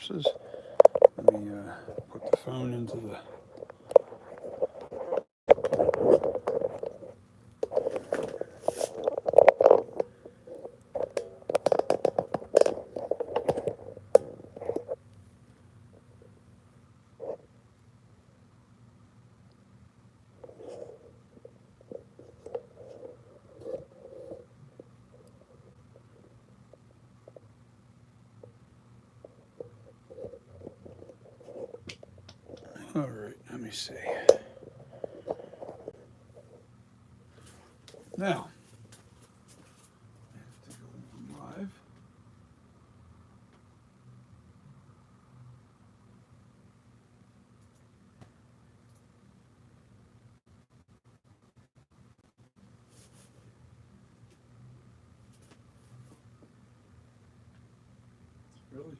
purposes. Let me put the phone into the... All right, let me see. Now, I have to go live. Really?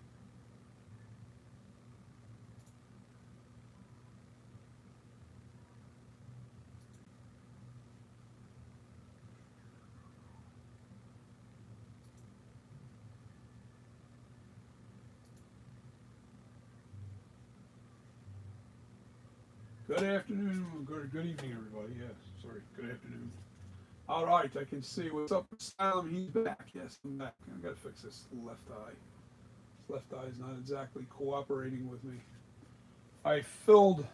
Good afternoon, good evening, everybody. Yes, sorry, good afternoon. All right, I can see what's up with Salem. He's back. Yes, I'm back. I gotta fix this left eye. This left eye is not exactly cooperating with me. I filled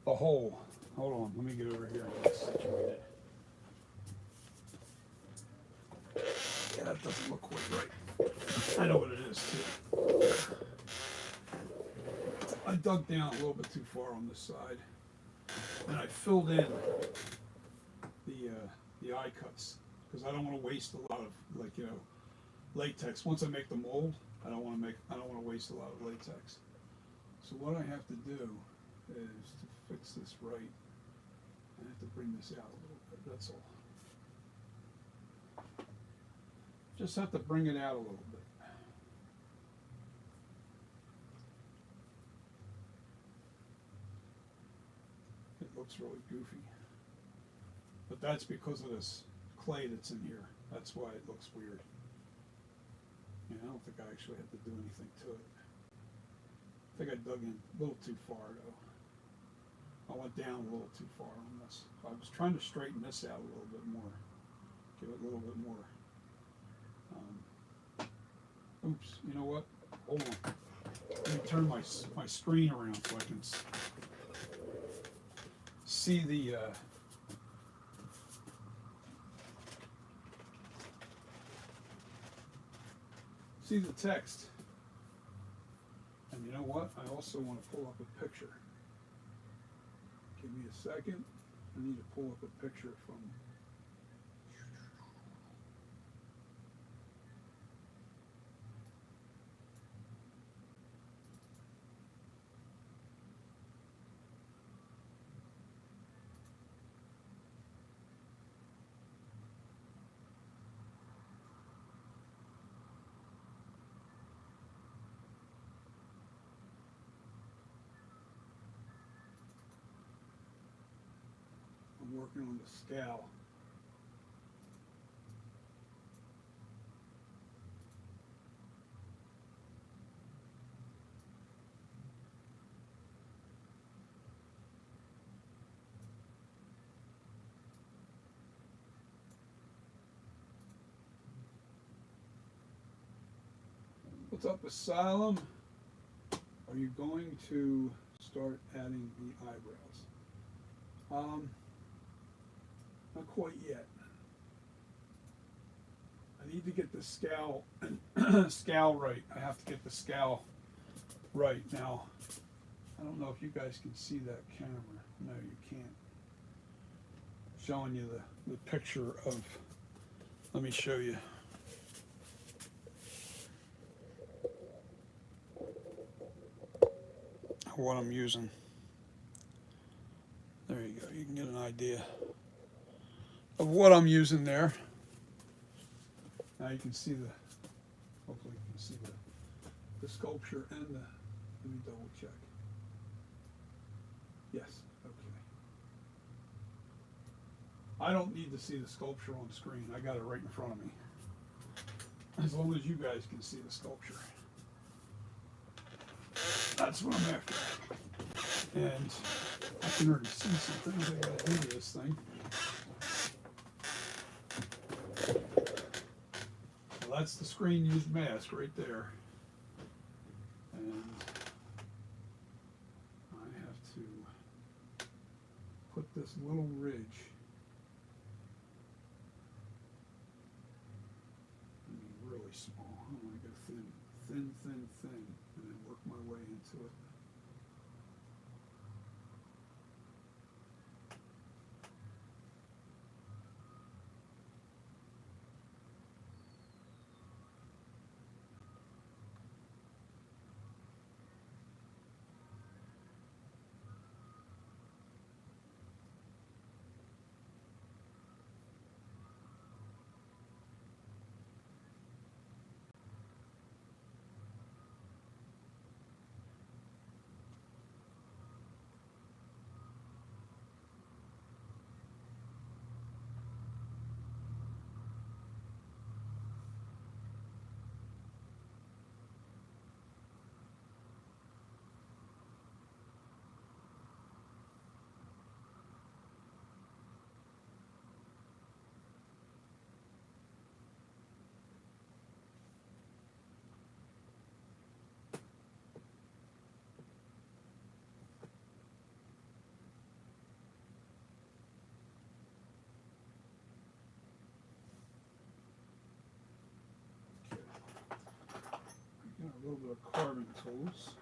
the hole. Hold on, let me get over here and get situated. Yeah, that doesn't look quite right. I know what it is too. I dug down a little bit too far on this side, and I filled in the eye cuts because I don't want to waste a lot of latex. Once I make the mold, I don't want to waste a lot of latex. So what I have to do is to fix this right. I have to bring this out a little bit. That's all. Just have to bring it out a little bit. It looks really goofy. But that's because of this clay that's in here. That's why it looks weird. Yeah, I don't think I actually had to do anything to it. I think I dug in a little too far though. I went down a little too far on this. I was trying to straighten this out a little bit more. Give it a little bit more. Oops, you know what? Hold on. Let me turn my screen around so I can see the text. And you know what? I also want to pull up a picture. Give me a second. I need to pull up a picture from... I'm working on the scowl. What's up, Asylum? Are you going to start adding the eyebrows? Not quite yet. I need to get the scowl right. I have to get the scowl right. Now, I don't know if you guys can see that camera. No, you can't. Showing you the picture of, let me show you. What I'm using. There you go. You can get an idea of what I'm using there. Now you can see hopefully you can see the sculpture and let me double check. Yes, okay. I don't need to see the sculpture on screen. I got it right in front of me. As long as you guys can see the sculpture. That's what I'm after. And I can already see some things I gotta do to this thing. Well, that's the screen used mask right there. And I have to put this little ridge, I mean really small, I want to go thin, and then work my way into it. Got a little bit of carving tools.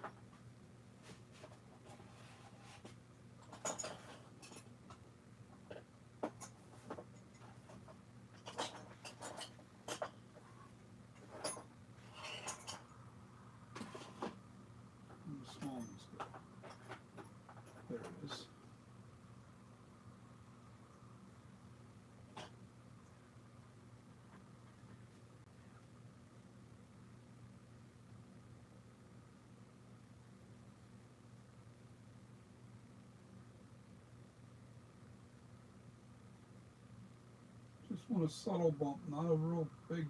The small one's good. There it is. Just want a subtle bump, not a real big.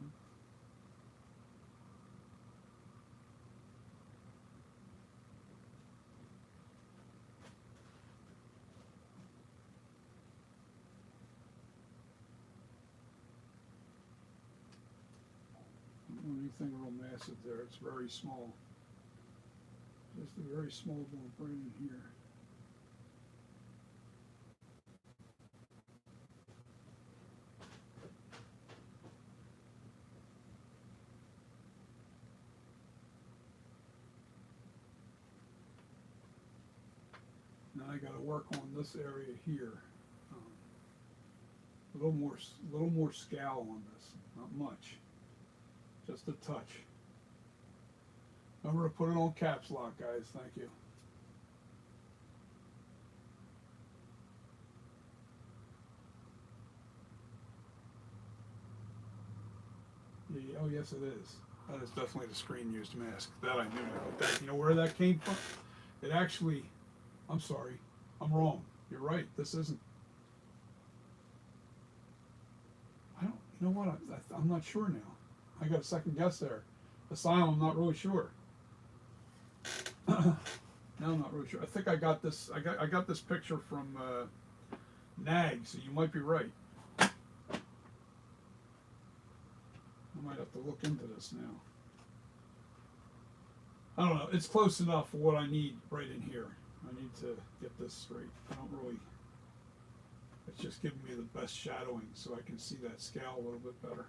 Don't want anything real massive there. It's very small. Just a very small bump right in here. Now I got to work on this area here. A little more scowl on this. Not much. Just a touch. Remember to put it on caps lock, guys. Thank you. Yeah, oh yes, it is. That is definitely the screen used mask. That I knew. That, you know where that came from? It actually, I'm sorry, I'm wrong. You're right. This isn't. I don't. You know what? I'm not sure now. I got a second guess there. Asylum, I'm not really sure. Now I'm not really sure. I think I got this. I got this picture from NAG, so you might be right. I might have to look into this now. I don't know. It's close enough for what I need right in here. I need to get this straight. I don't really. It's just giving me the best shadowing so I can see that scale a little bit better.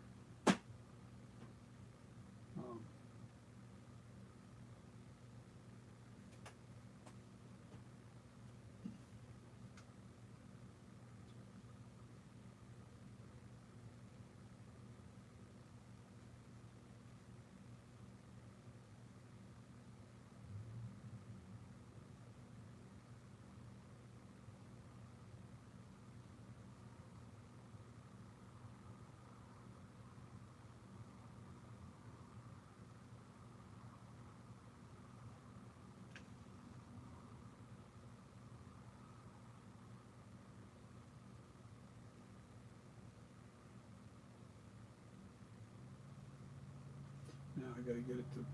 Now I got to get it to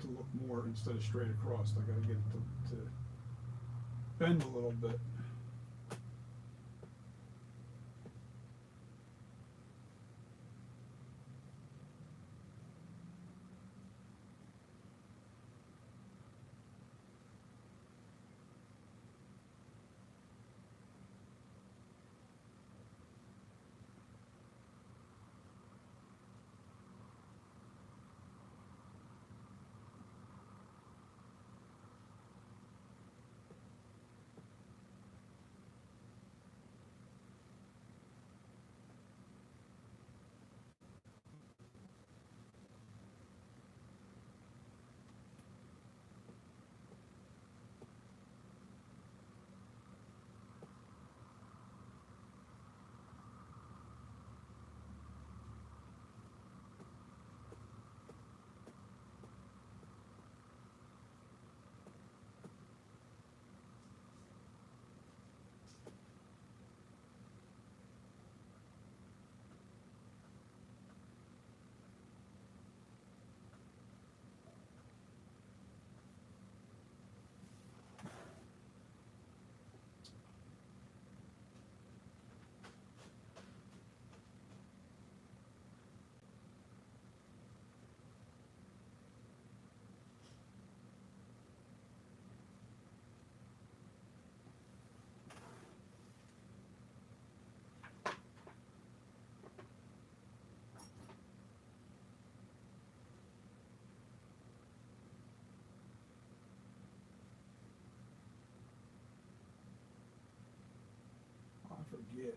to look more instead of straight across. I gotta get it to bend a little bit. I forget.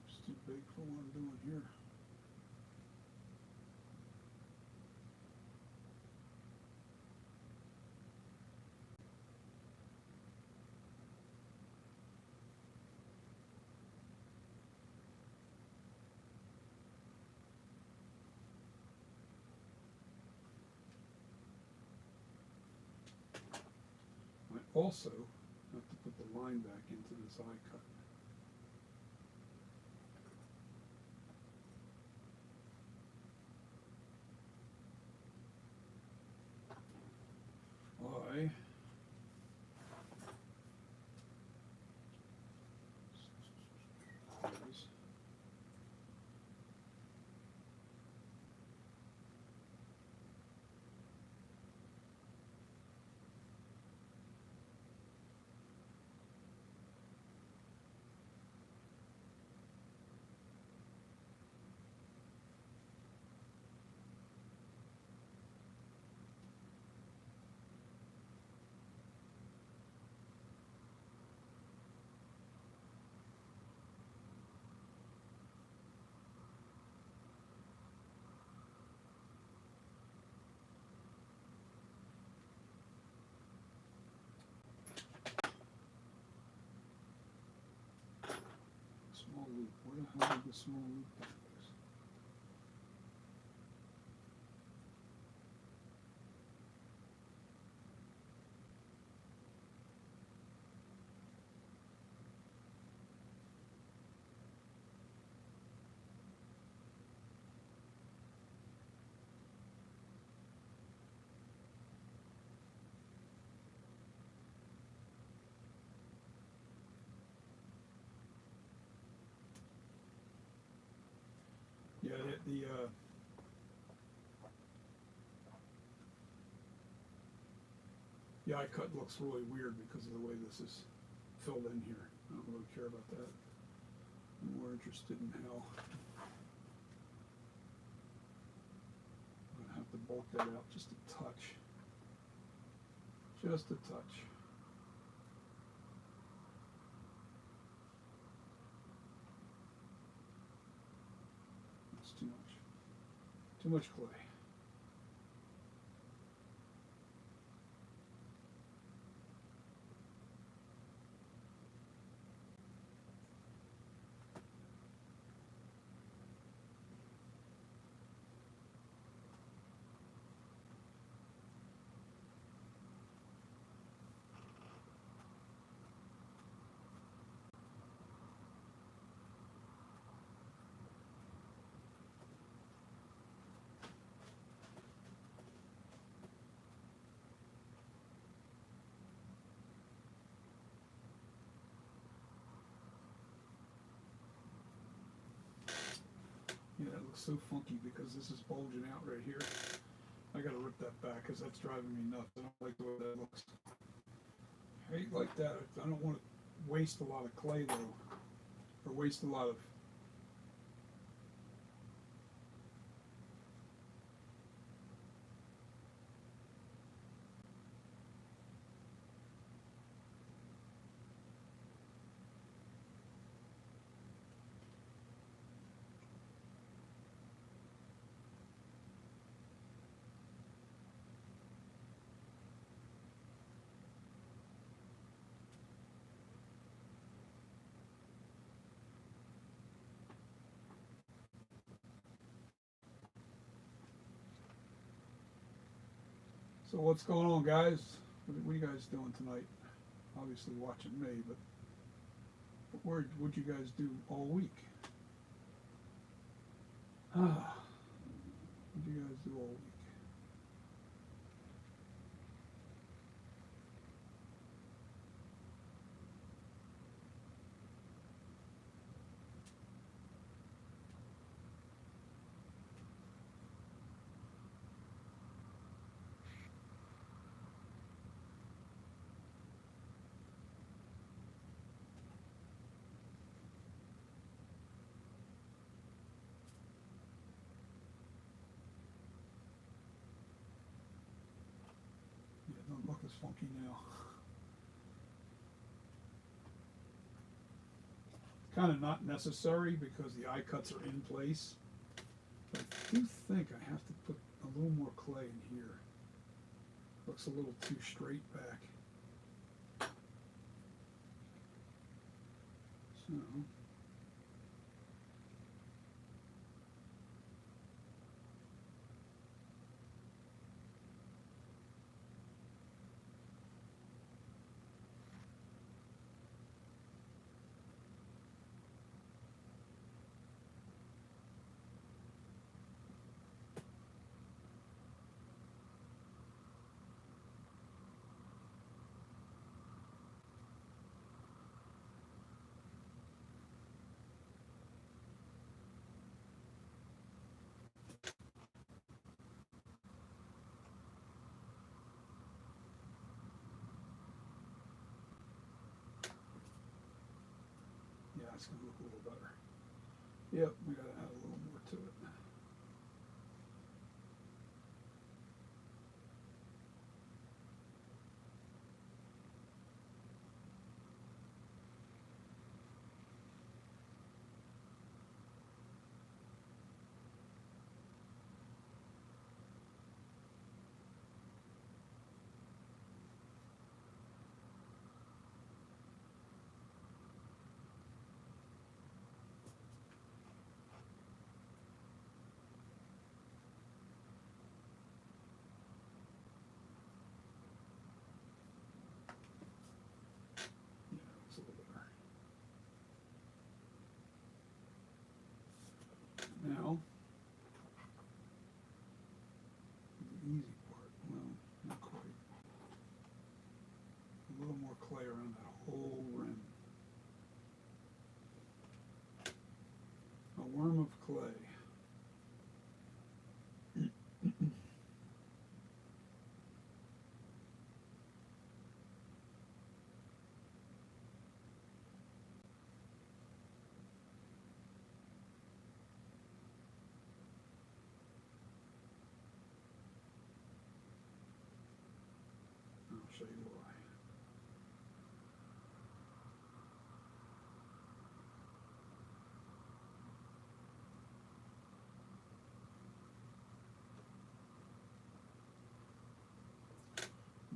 It's too big for what I'm doing here. I also have to put the line back into this eye cut. I small loop. Where the hell did the small loop go? Yeah, the eye cut looks really weird because of the way this is filled in here. I don't really care about that. I'm more interested in how I'm gonna have to bulk that out just a touch. Just a touch. That's too much. Too much clay. looks so funky because this is bulging out right here. I gotta rip that back because that's driving me nuts. I don't like the way that looks. I hate like that. I don't want to waste a lot of clay though, or waste a lot of. So what's going on, guys? What are you guys doing tonight? Obviously watching me, but what'd you guys do all week? What'd you guys do all week? Yeah, it don't look as funky now. Kind of not necessary because the eye cuts are in place. But I do think I have to put a little more clay in here. Looks a little too straight back. So, yeah, it's going to look a little better. Yep, we got to add a little more to it. Yeah, it's a little better. Now, the easy part. Well, not quite. A little more clay around that whole rim. A worm of clay. I'll show you why.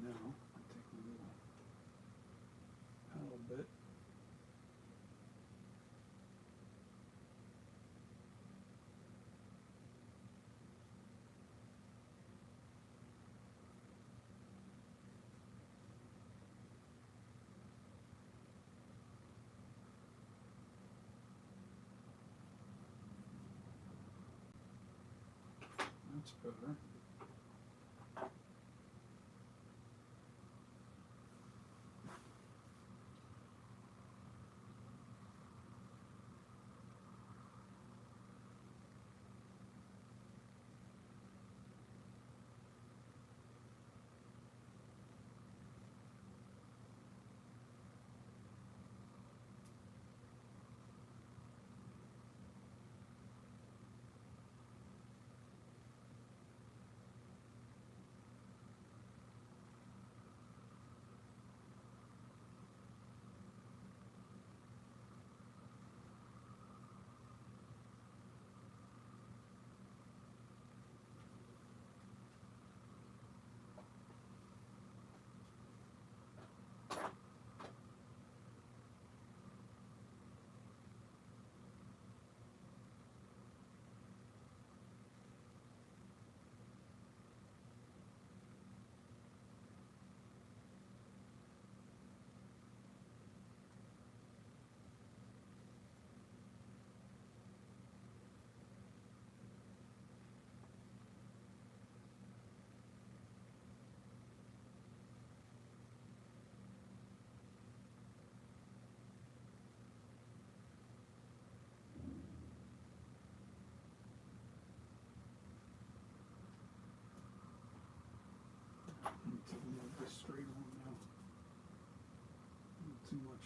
Now, I take my little paddle bit. That's better.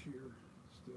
here still.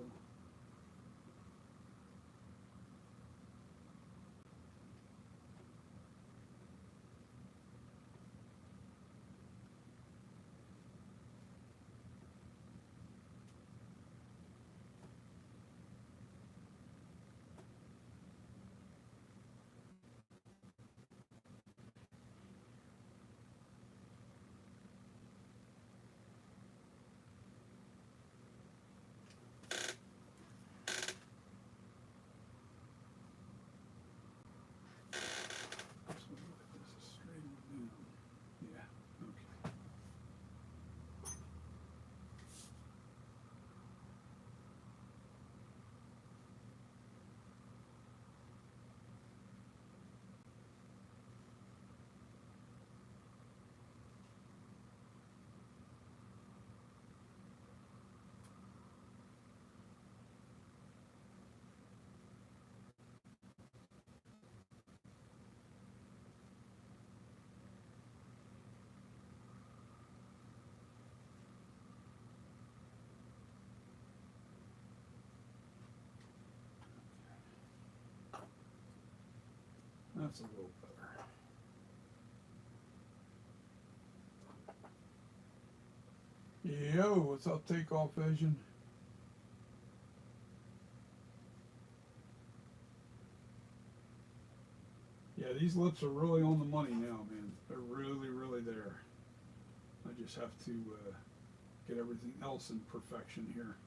That's a little better. Yo, what's up, Takeoff Vision? Yeah, these lips are really on the money now, man. They're really, really there. I just have to get everything else in perfection here.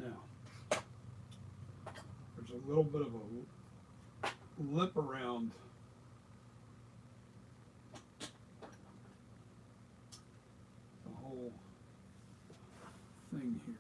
Now, there's a little bit of a lip around the whole thing here.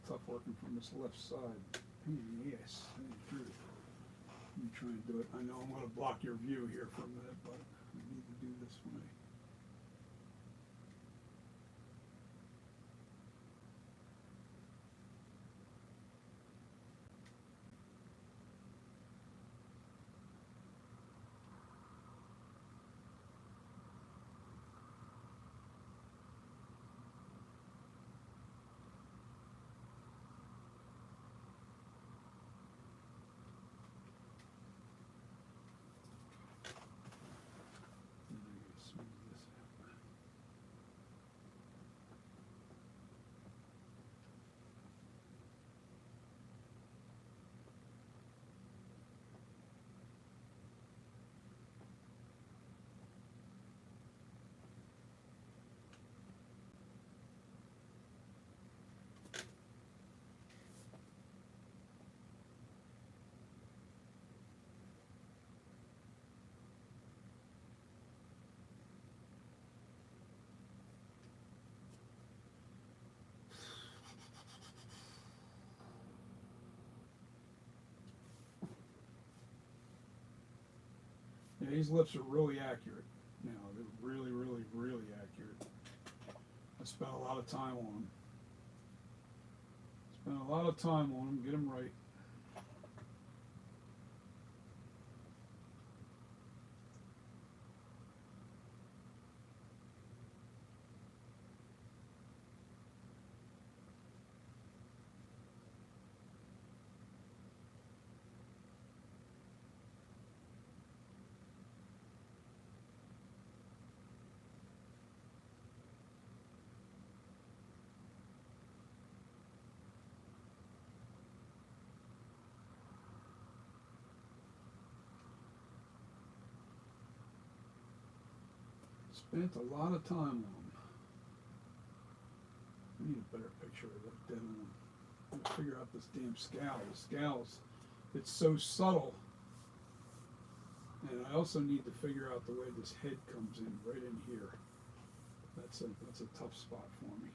Tough working from this left side. Yes, let me try and do it. I know I'm going to block your view here for a minute, but I need to do this way. Yeah, these lips are really accurate. Now they're really, really, really accurate. I spent a lot of time on them. Spent a lot of time on them, get them right. Spent a lot of time on them. I need a better picture of that dead one. I'm gonna figure out this damn scowl. The scowls, it's so subtle. And I also need to figure out the way this head comes in, right in here. That's a tough spot for me.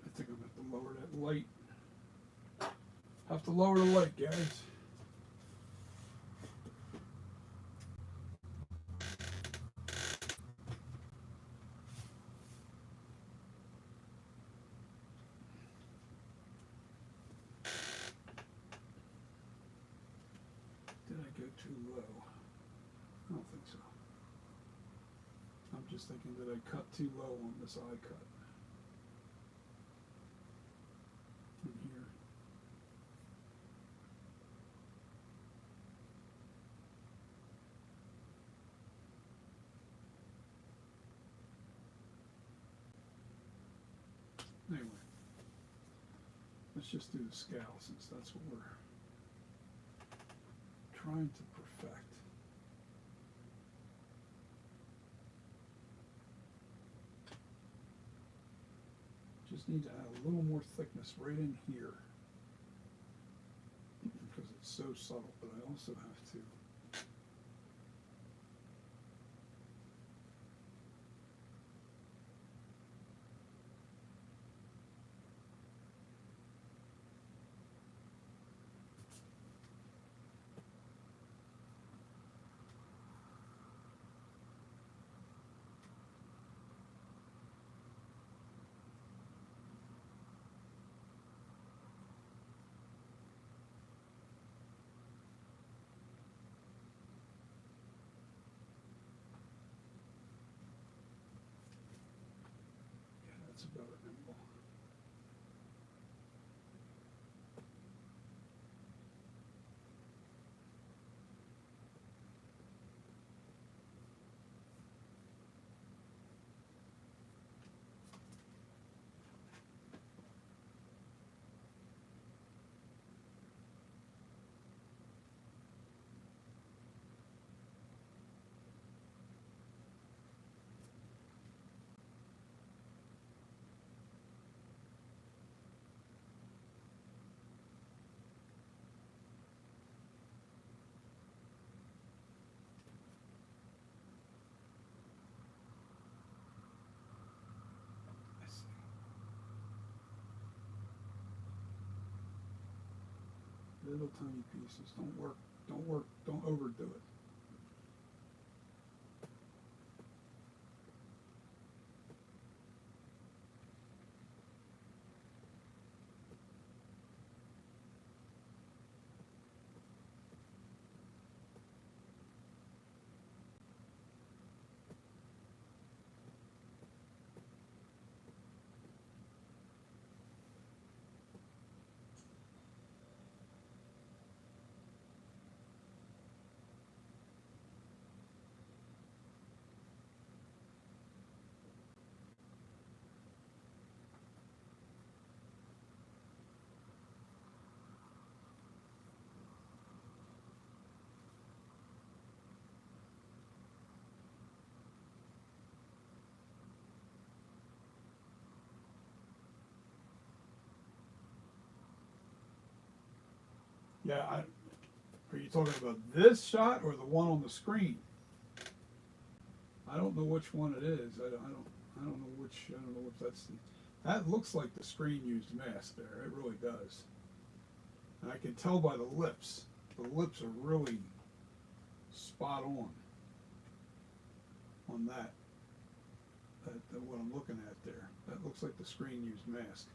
I think I'm going to have to lower that light. Have to lower the light, guys. Did I go too low? I don't think so. I'm just thinking that I cut too low on this eye cut. In here. Anyway, let's just do the scowl since that's what we're trying to perfect. Just need to add a little more thickness right in here because it's so subtle, but I also have to that's about it. Little tiny pieces. Don't overdo it. Yeah, are you talking about this shot or the one on the screen? I don't know which one it is. I don't know which. I don't know if that's the. That looks like the screen used mask there. It really does. And I can tell by the lips. The lips are really spot on that. What I'm looking at there. That looks like the screen used mask.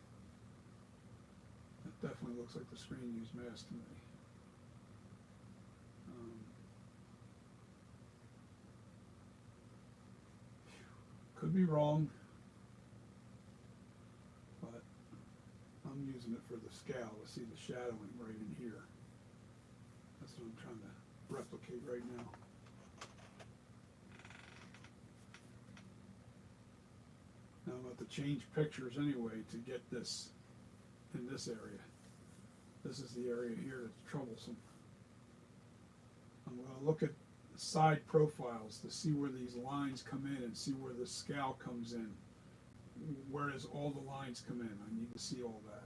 That definitely looks like the screen used mask to me. Could be wrong, but I'm using it for the scale to see the shadowing right in here. That's what I'm trying to replicate right now. Now I'm going to have to change pictures anyway to get this in this area. This is the area here that's troublesome. I'm going to look at the side profiles to see where these lines come in and see where the scale comes in. Where does all the lines come in? I need to see all that.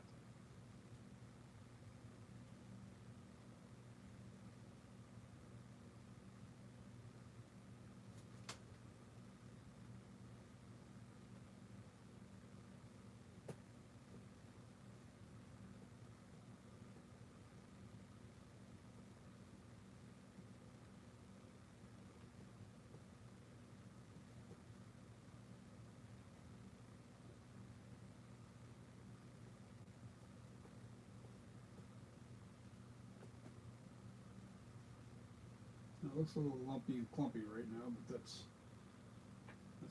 It looks a little lumpy and clumpy right now, but that's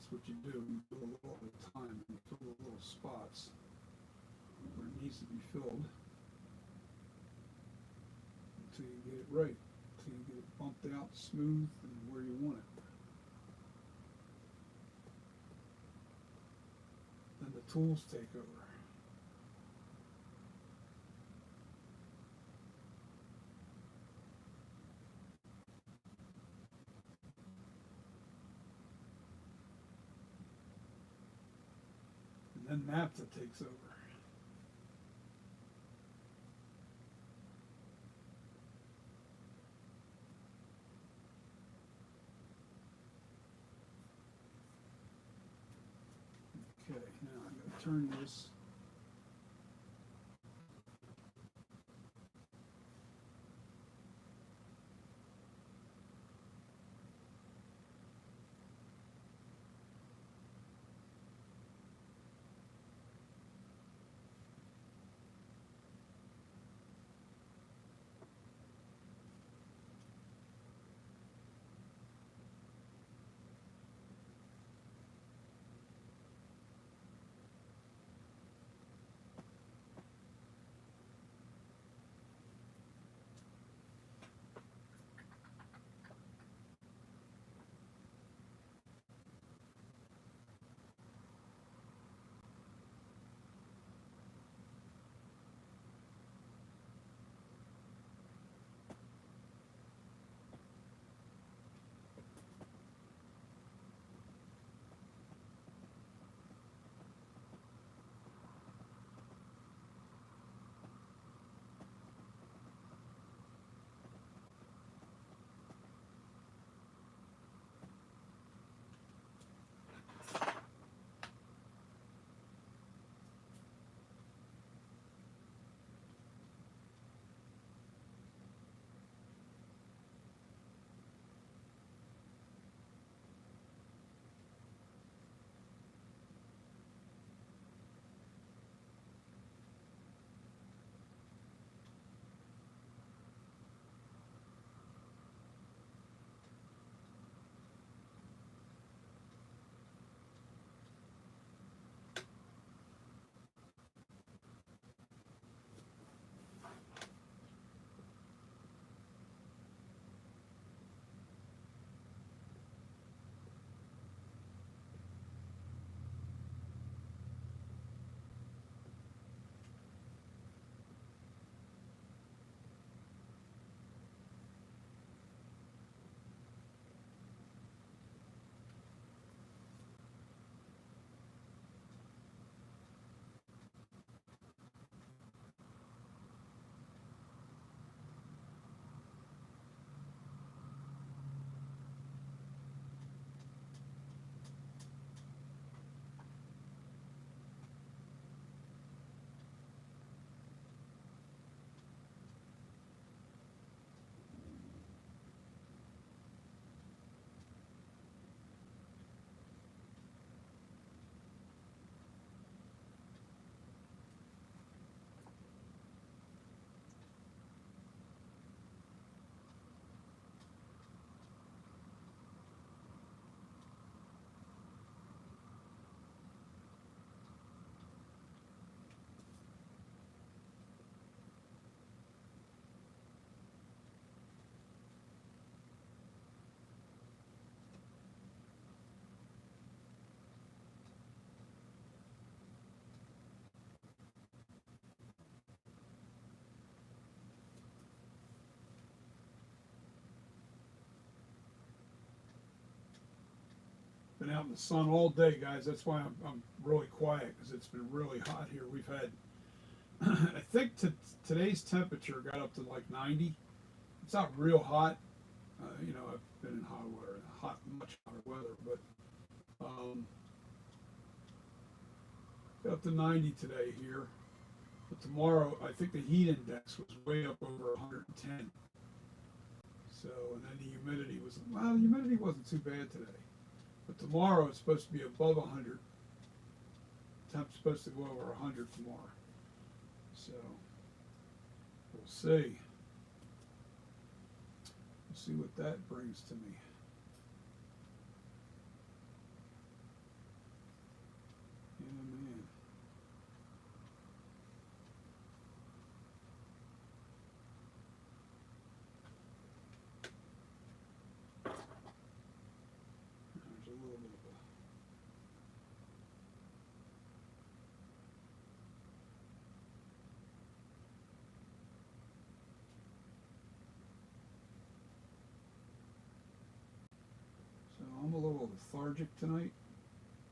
what you do. You do a little at a time and fill the little spots where it needs to be filled until you get it right, until you get it bumped out smooth and where you want it. Then the tools take over. And then naphtha takes over. Okay, now I'm going to turn this. Been out in the sun all day, guys. That's why I'm really quiet, because it's been really hot here. We've had, I think today's temperature got up to like 90. It's not real hot. You know, I've been in hot weather, much hotter weather, but got up to 90 today here. But tomorrow, I think the heat index was way up over 110. So, and then the humidity was, well, the humidity wasn't too bad today. But tomorrow it's supposed to be above 100. Temp's supposed to go over 100 tomorrow. So, we'll see. We'll see what that brings to me. Yeah, man. There's a little bit of a I'm a little lethargic tonight,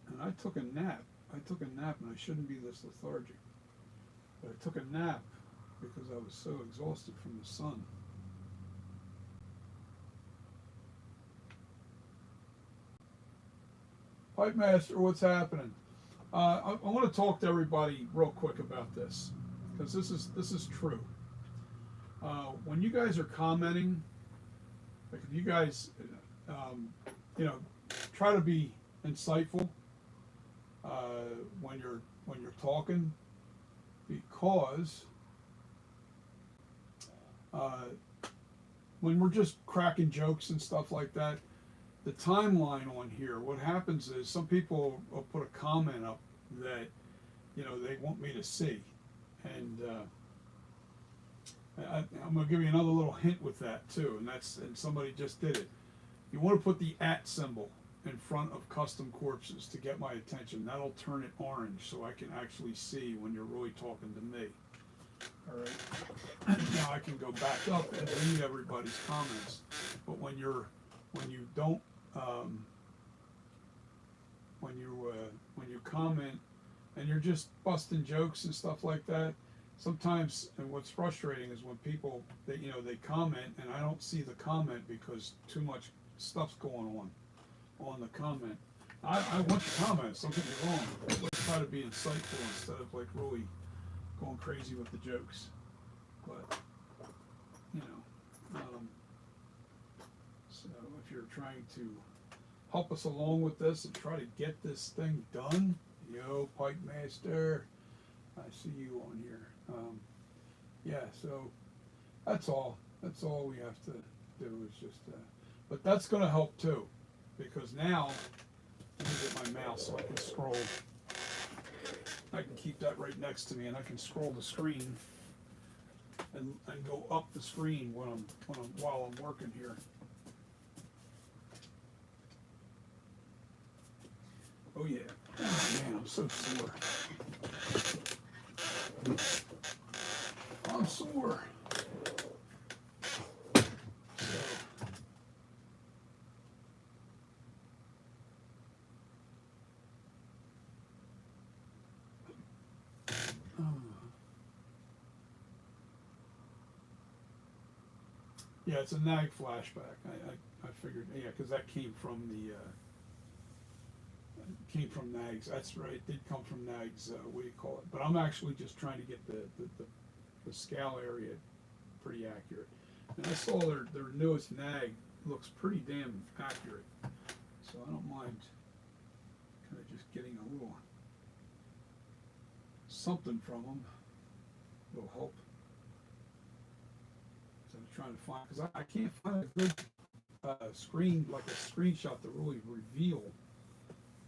and I took a nap. I took a nap, and I shouldn't be this lethargic. But I took a nap because I was so exhausted from the sun. Pipe Master, what's happening? I want to talk to everybody real quick about this, because this is true. When you guys are commenting, like if you guys, you know, try to be insightful when you're talking, because when we're just cracking jokes and stuff like that, the timeline on here, what happens is some people will put a comment up that, you know, they want me to see, and I'm going to give you another little hint with that too, and somebody just did it. You want to put the @ symbol in front of custom corpses to get my attention. That'll turn it orange so I can actually see when you're really talking to me. All right. Now I can go back up and read everybody's comments, but when you don't, when you comment and you're just busting jokes and stuff like that, sometimes, and what's frustrating is when people they comment and I don't see the comment because too much stuff's going on the comment. I want the comments, don't get me wrong. Let's try to be insightful instead of like really going crazy with the jokes. But you know, so if you're trying to help us along with this and try to get this thing done, yo, Pipe Master, I see you on here. Yeah, so that's all. That's all we have to do is just. But that's going to help too, because now let me get my mouse so I can scroll. I can keep that right next to me, and I can scroll the screen and go up the screen while I'm working here. Oh yeah, oh, man, I'm so sore. I'm sore. Yeah, it's a nag flashback. I figured, yeah, because that came from nags. That's right, it did come from nags. What do you call it? But I'm actually just trying to get the scale area pretty accurate. And I saw their newest nag looks pretty damn accurate, so I don't mind kind of just getting a little something from them. It'll help. So I'm trying to find, because I can't find a good screen, like a screenshot to really reveal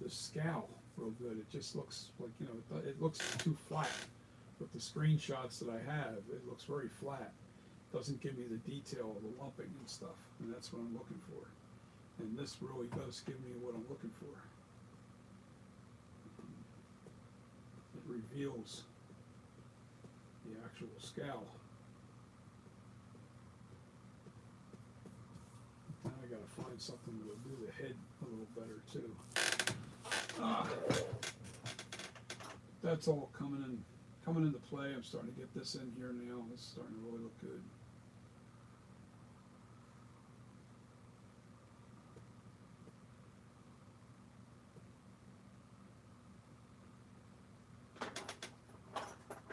the scowl real good. It just looks like, you know, it looks too flat. With the screenshots that I have, it looks very flat. Doesn't give me the detail of the lumping and stuff, and that's what I'm looking for. And this really does give me what I'm looking for. It reveals the actual scowl. Now I gotta find something that'll do the head a little better too. Ah, that's all coming into play. I'm starting to get this in here now. It's starting to really look good.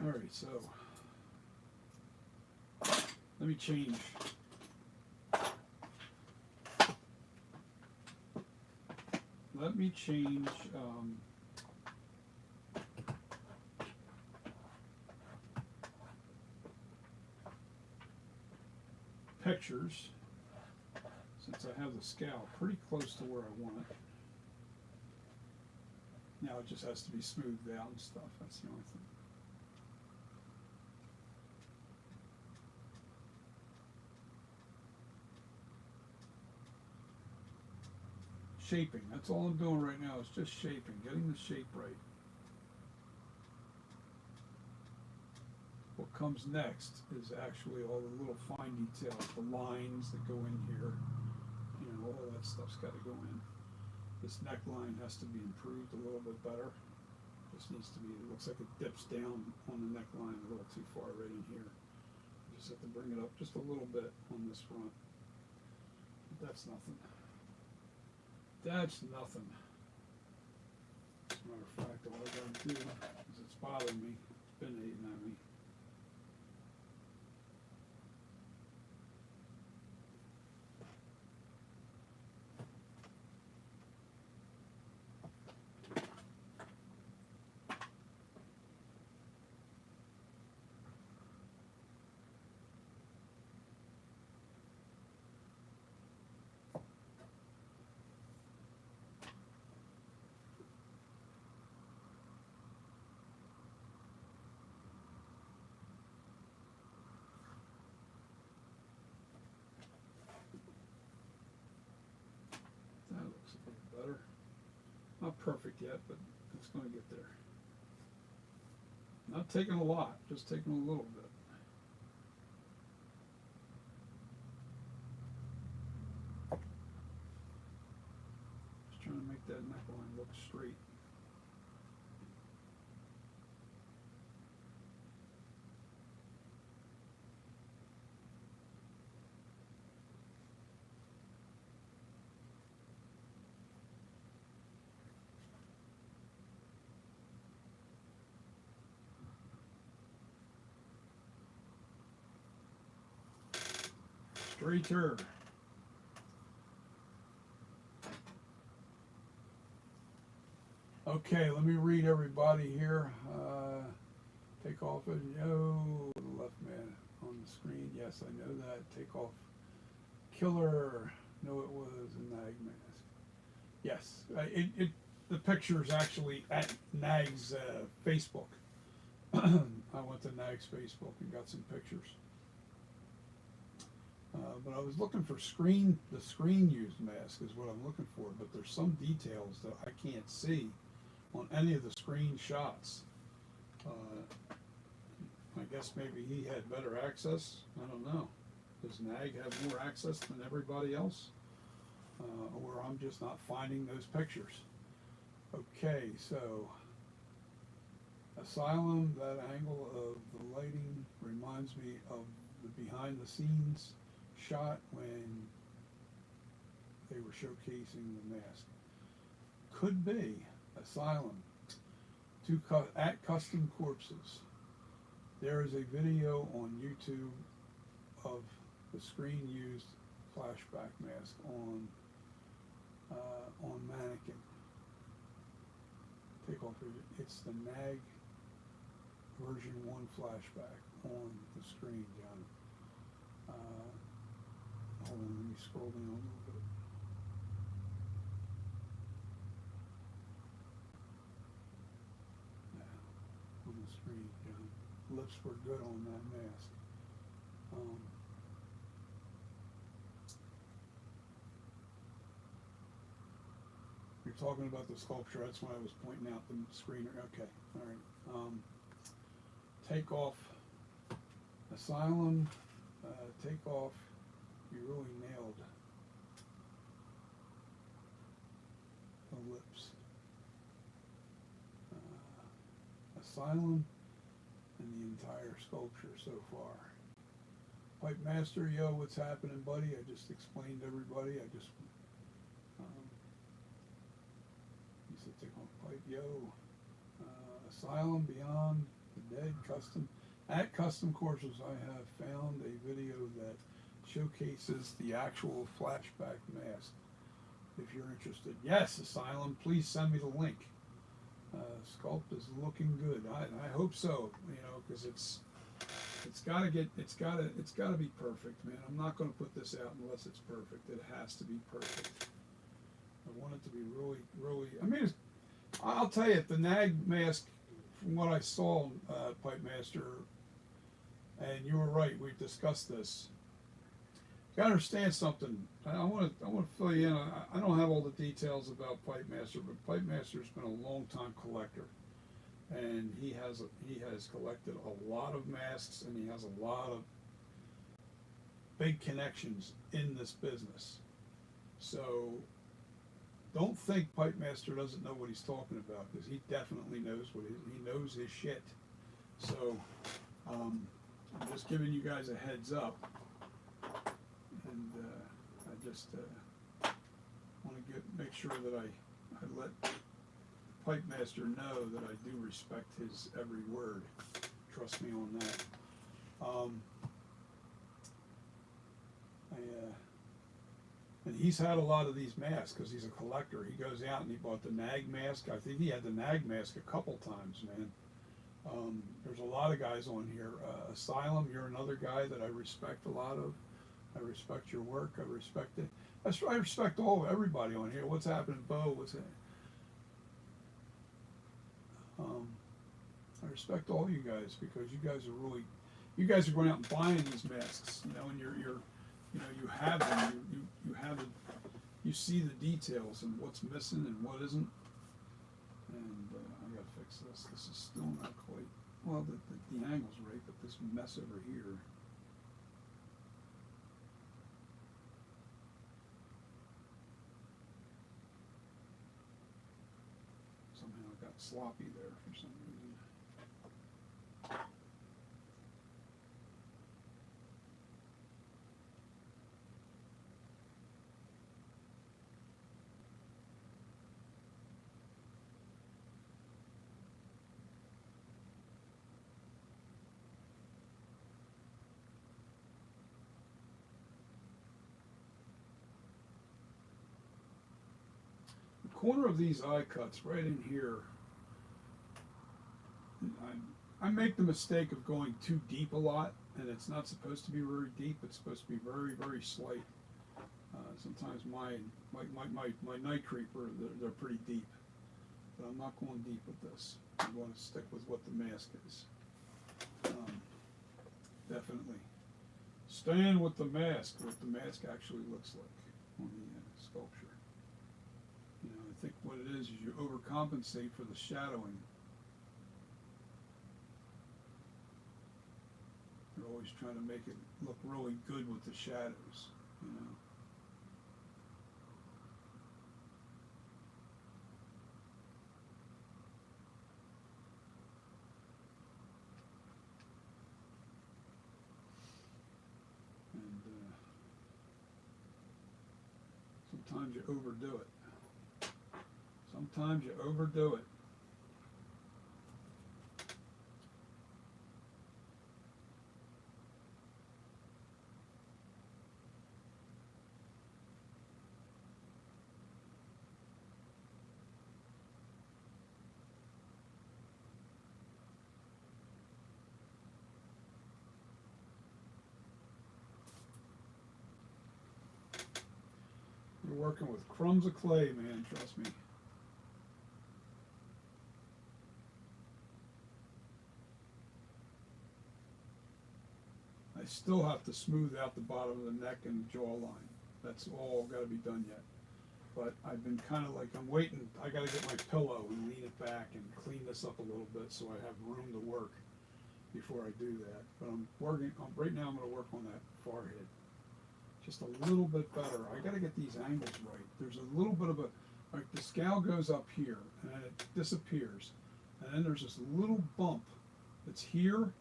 All right, so let me change. Let me change pictures, since I have the scale pretty close to where I want it. Now it just has to be smoothed out and stuff. That's the only thing. Shaping, that's all I'm doing right now is just shaping, getting the shape right. What comes next is actually all the little fine details, the lines that go in here, you know, all that stuff's got to go in. This neckline has to be improved a little bit better. This needs to be, it looks like it dips down on the neckline a little too far right in here. Just have to bring it up just a little bit on this front. But that's nothing. That's nothing. As a matter of fact, all I gotta do is it's bothering me. It's been eating at me. That looks a little better. Not perfect yet, but it's going to get there. Not taking a lot, just taking a little bit. Just trying to make that neckline look straight. Straighter. Okay, let me read everybody here. Take off it. No, the left man on the screen. Yes, I know that. Take off. Killer. No, it was a nag mask. Yes, the picture is actually at Nag's Facebook. I went to Nag's Facebook and got some pictures. But I was looking for the screen used mask is what I'm looking for, but there's some details that I can't see on any of the screen shots. I guess maybe he had better access. I don't know. Does Nag have more access than everybody else? Or I'm just not finding those pictures. Okay, so Asylum, that angle of the lighting reminds me of the behind the scenes shot when they were showcasing the mask. Could be Asylum. At Custom Corpses. There is a video on YouTube of the screen used flashback mask on mannequin. Take off it's the Nag version 1 flashback on the screen, John. Hold on, let me scroll down a little bit. Yeah, on the screen, John. Lips were good on that mask. You're talking about the sculpture. That's why I was pointing out the screener. Okay, all right. Take off Asylum. Take off. You really nailed the lips. Asylum and the entire sculpture so far. Pipe Master, yo, what's happening, buddy? I just explained to everybody. He said take on pipe, yo. Asylum, Beyond, the Dead, Custom. At Custom Courses, I have found a video that showcases the actual Flashback mask. If you're interested, yes, Asylum, please send me the link. Sculpt is looking good. I hope so. You know, because it's gotta be perfect, man. I'm not gonna put this out unless it's perfect. It has to be perfect. I want it to be really, really. I mean, I'll tell you, the nag mask, from what I saw, Pipe Master, and you were right. We've discussed this. You gotta understand something. I want to fill you in. I don't have all the details about Pipe Master, but Pipe Master's been a long time collector, and he has collected a lot of masks, and he has a lot of big connections in this business. So don't think Pipe Master doesn't know what he's talking about, because he definitely knows he knows his shit. So I'm just giving you guys a heads up. And I just want to make sure that I let Pipe Master know that I do respect his every word. Trust me on that. And he's had a lot of these masks because he's a collector. He goes out and he bought the nag mask. I think he had the nag mask a couple times, man. There's a lot of guys on here. Asylum, you're another guy that I respect a lot of. I respect your work. I respect it. I respect everybody on here. What's happening, Bo? What's it? I respect all you guys because you guys are going out and buying these masks, you know, and you have them. You have it. You see the details and what's missing and what isn't. And I gotta fix this. This is still not quite. Well, the angle's right, but this mess over here. Somehow it got sloppy there for some reason. The corner of these eye cuts right in here, I make the mistake of going too deep a lot, and it's not supposed to be very deep. It's supposed to be very, very slight. Sometimes my night creeper, they're pretty deep, but I'm not going deep with this. I'm going to stick with what the mask is. Definitely staying with the mask, what the mask actually looks like on the sculpture. You know, I think what it is you overcompensate for the shadowing. You're always trying to make it look really good with the shadows, you know. And sometimes you overdo it. Sometimes you overdo it. You're working with crumbs of clay, man, trust me. I still have to smooth out the bottom of the neck and jawline. That's all got to be done yet. But I've been kind of like, I'm waiting. I got to get my pillow and lean it back and clean this up a little bit so I have room to work before I do that. But I'm working, right now I'm going to work on that forehead. Just a little bit better. I got to get these angles right. There's a little bit of like the scowl goes up here and then it disappears. and then there's this little bump that's here,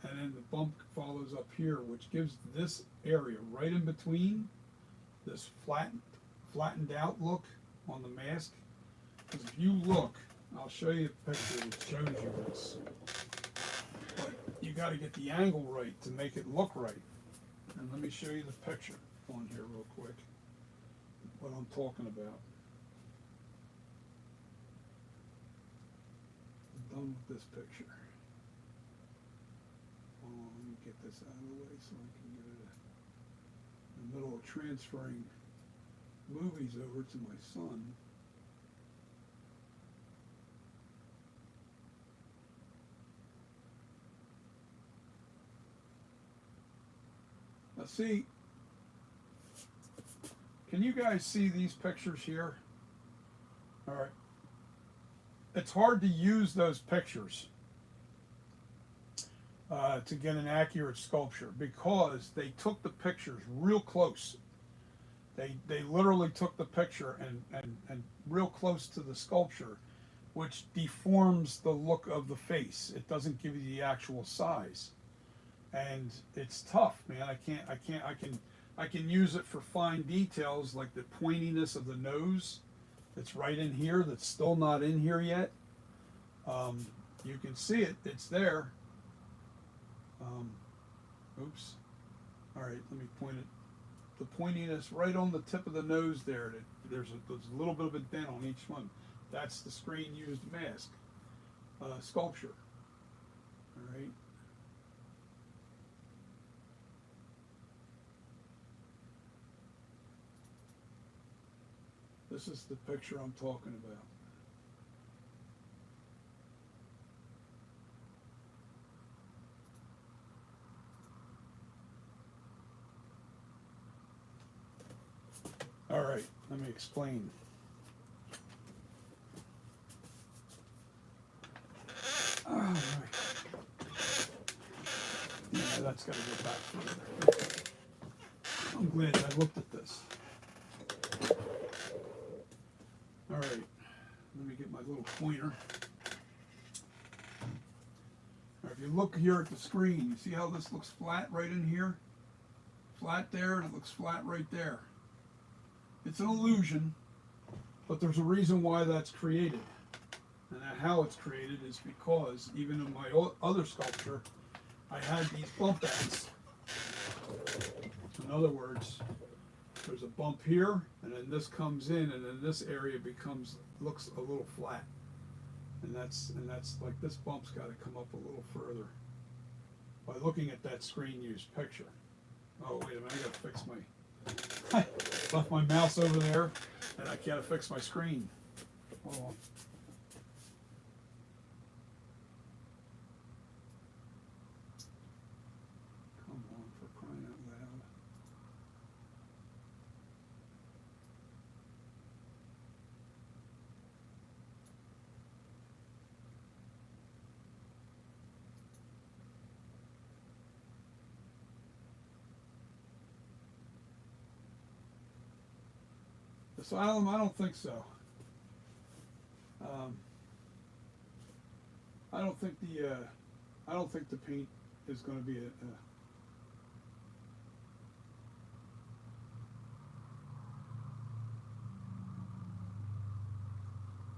and then the bump follows up here, which gives this area right in between this flattened out look on the mask. Because if you look, I'll show you a picture that shows you this. But you got to get the angle right to make it look right. And let me show you the picture on here real quick, what I'm talking about. I'm done with this picture. Let me get this out of the way so I can get it in the middle of transferring movies over to my son. Now see, can you guys see these pictures here? All right. It's hard to use those pictures to get an accurate sculpture because they took the pictures real close. They literally took the picture and real close to the sculpture, which deforms the look of the face. It doesn't give you the actual size. And it's tough, man. I can use it for fine details like the pointiness of the nose that's right in here that's still not in here yet. You can see it, it's there. Oops. All right, let me point it. The pointiness right on the tip of the nose there, there's a little bit of a dent on each one. That's the screen used mask sculpture. All right. This is the picture I'm talking about. All right, let me explain. All right. Yeah, that's got to go back further. I'm glad I looked at this. All right, let me get my little pointer. All right, if you look here at the screen, you see how this looks flat right in here? Flat there, and it looks flat right there. It's an illusion, but there's a reason why that's created. And how it's created is because even in my other sculpture, I had these bump backs. In other words, there's a bump here, and then this comes in, and then this area looks a little flat. And that's like this bump's got to come up a little further by looking at that screen used picture. Oh, wait a minute, I got to fix my... I left my mouse over there, and I can't fix my screen. Hold on. Come on, for crying out loud. Asylum, I don't think so. I don't think the paint is going to be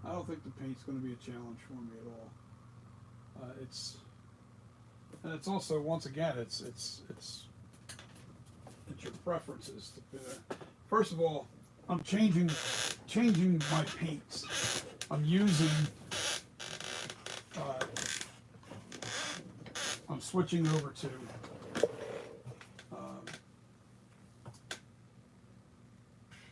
I don't think the paint's going to be a challenge for me at all. It's also, once again, it's your preferences. First of all, I'm changing my paints. I'm using, I'm switching over to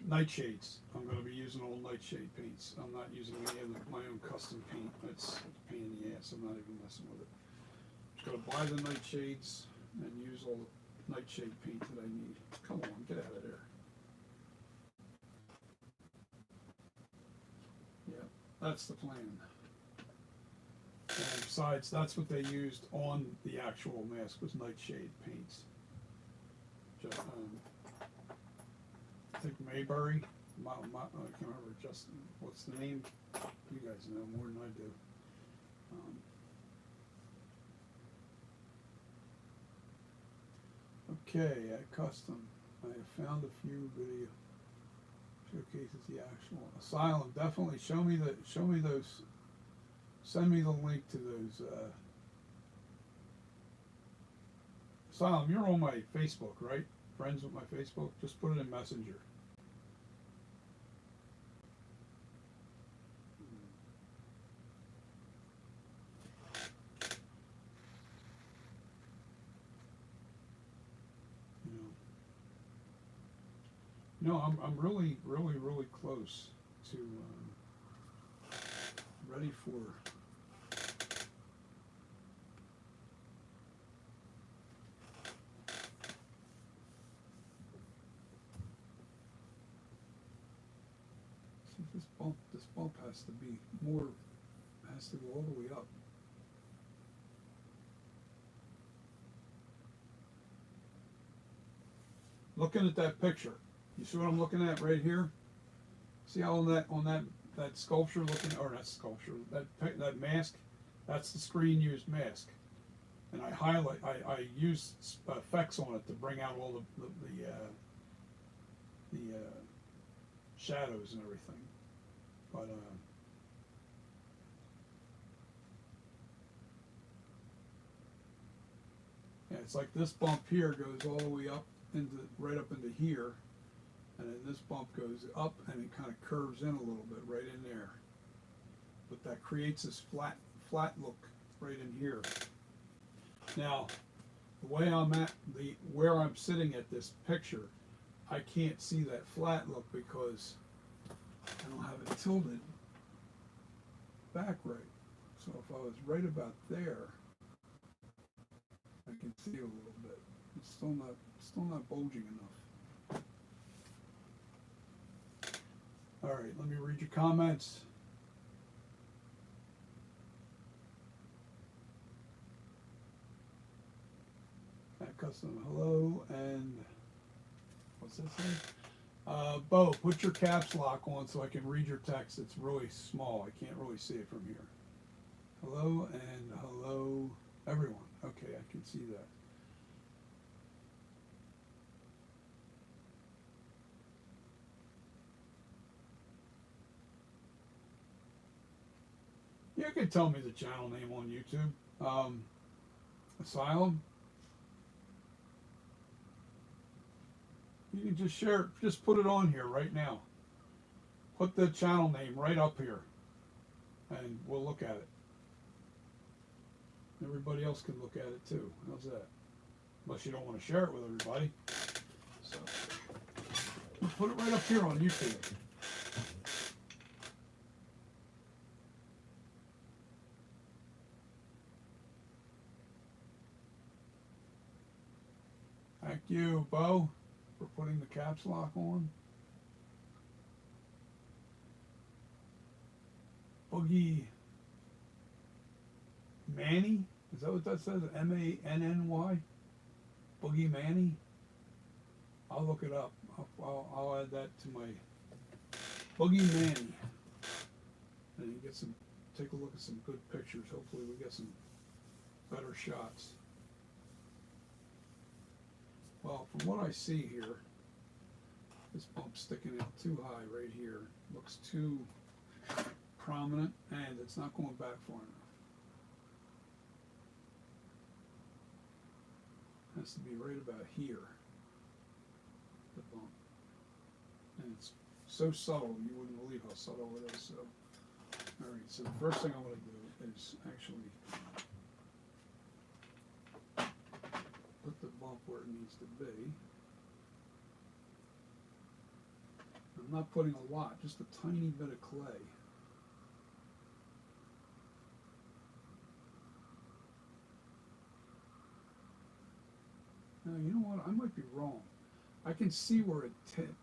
nightshades. I'm going to be using all nightshade paints. I'm not using any of my own custom paint. It's a pain in the ass. I'm not even messing with it. I'm just going to buy the nightshades and use all the nightshade paint that I need. Come on, get out of there. Yeah, that's the plan. And besides, that's what they used on the actual mask, was nightshade paints. Just, I think Mayberry, I can't remember, Justin, what's the name? You guys know more than I do. Okay, at custom, I have found a few video showcases the actual asylum. Definitely show me those. Send me the link to those. Asylum, you're on my Facebook, right? Friends with my Facebook. Just put it in Messenger. No, I'm really close to ready for. See, this bump has to be more, has to go all the way up. Looking at that picture. You see what I'm looking at right here? See how on that sculpture looking, or not sculpture, that mask, that's the screen used mask. And I use effects on it to bring out all the shadows and everything. But yeah, it's like this bump here goes all the way up right up into here. And then this bump goes up and it kind of curves in a little bit right in there. But that creates this flat look right in here. Now, the way where I'm sitting at this picture, I can't see that flat look because I don't have it tilted back right. So if I was right about there, I can see it a little bit. It's still not bulging enough. All right, let me read your comments. At custom, hello, and what's this thing? Bo, put your caps lock on so I can read your text. It's really small. I can't really see it from here. Hello and hello, everyone. Okay, I can see that. You can tell me the channel name on YouTube. Asylum. You can just share it, just put it on here right now. Put the channel name right up here and we'll look at it. Everybody else can look at it too. How's that? Unless you don't want to share it with everybody. So put it right up here on YouTube. Thank you, Bo, for putting the caps lock on. Boogie Manny, is that what that says? M-A-N-N-Y? Boogie Manny? I'll look it up. I'll add that to my Boogie Manny. And you get take a look at some good pictures. Hopefully we get some better shots. Well, from what I see here, this bump's sticking out too high right here. Looks too prominent, and it's not going back far enough. Has to be right about here, the bump. And it's so subtle, you wouldn't believe how subtle it is. So, all right, so the first thing I want to do is actually put the bump where it needs to be. I'm not putting a lot, just a tiny bit of clay. Now, you know what? I might be wrong. I can see where it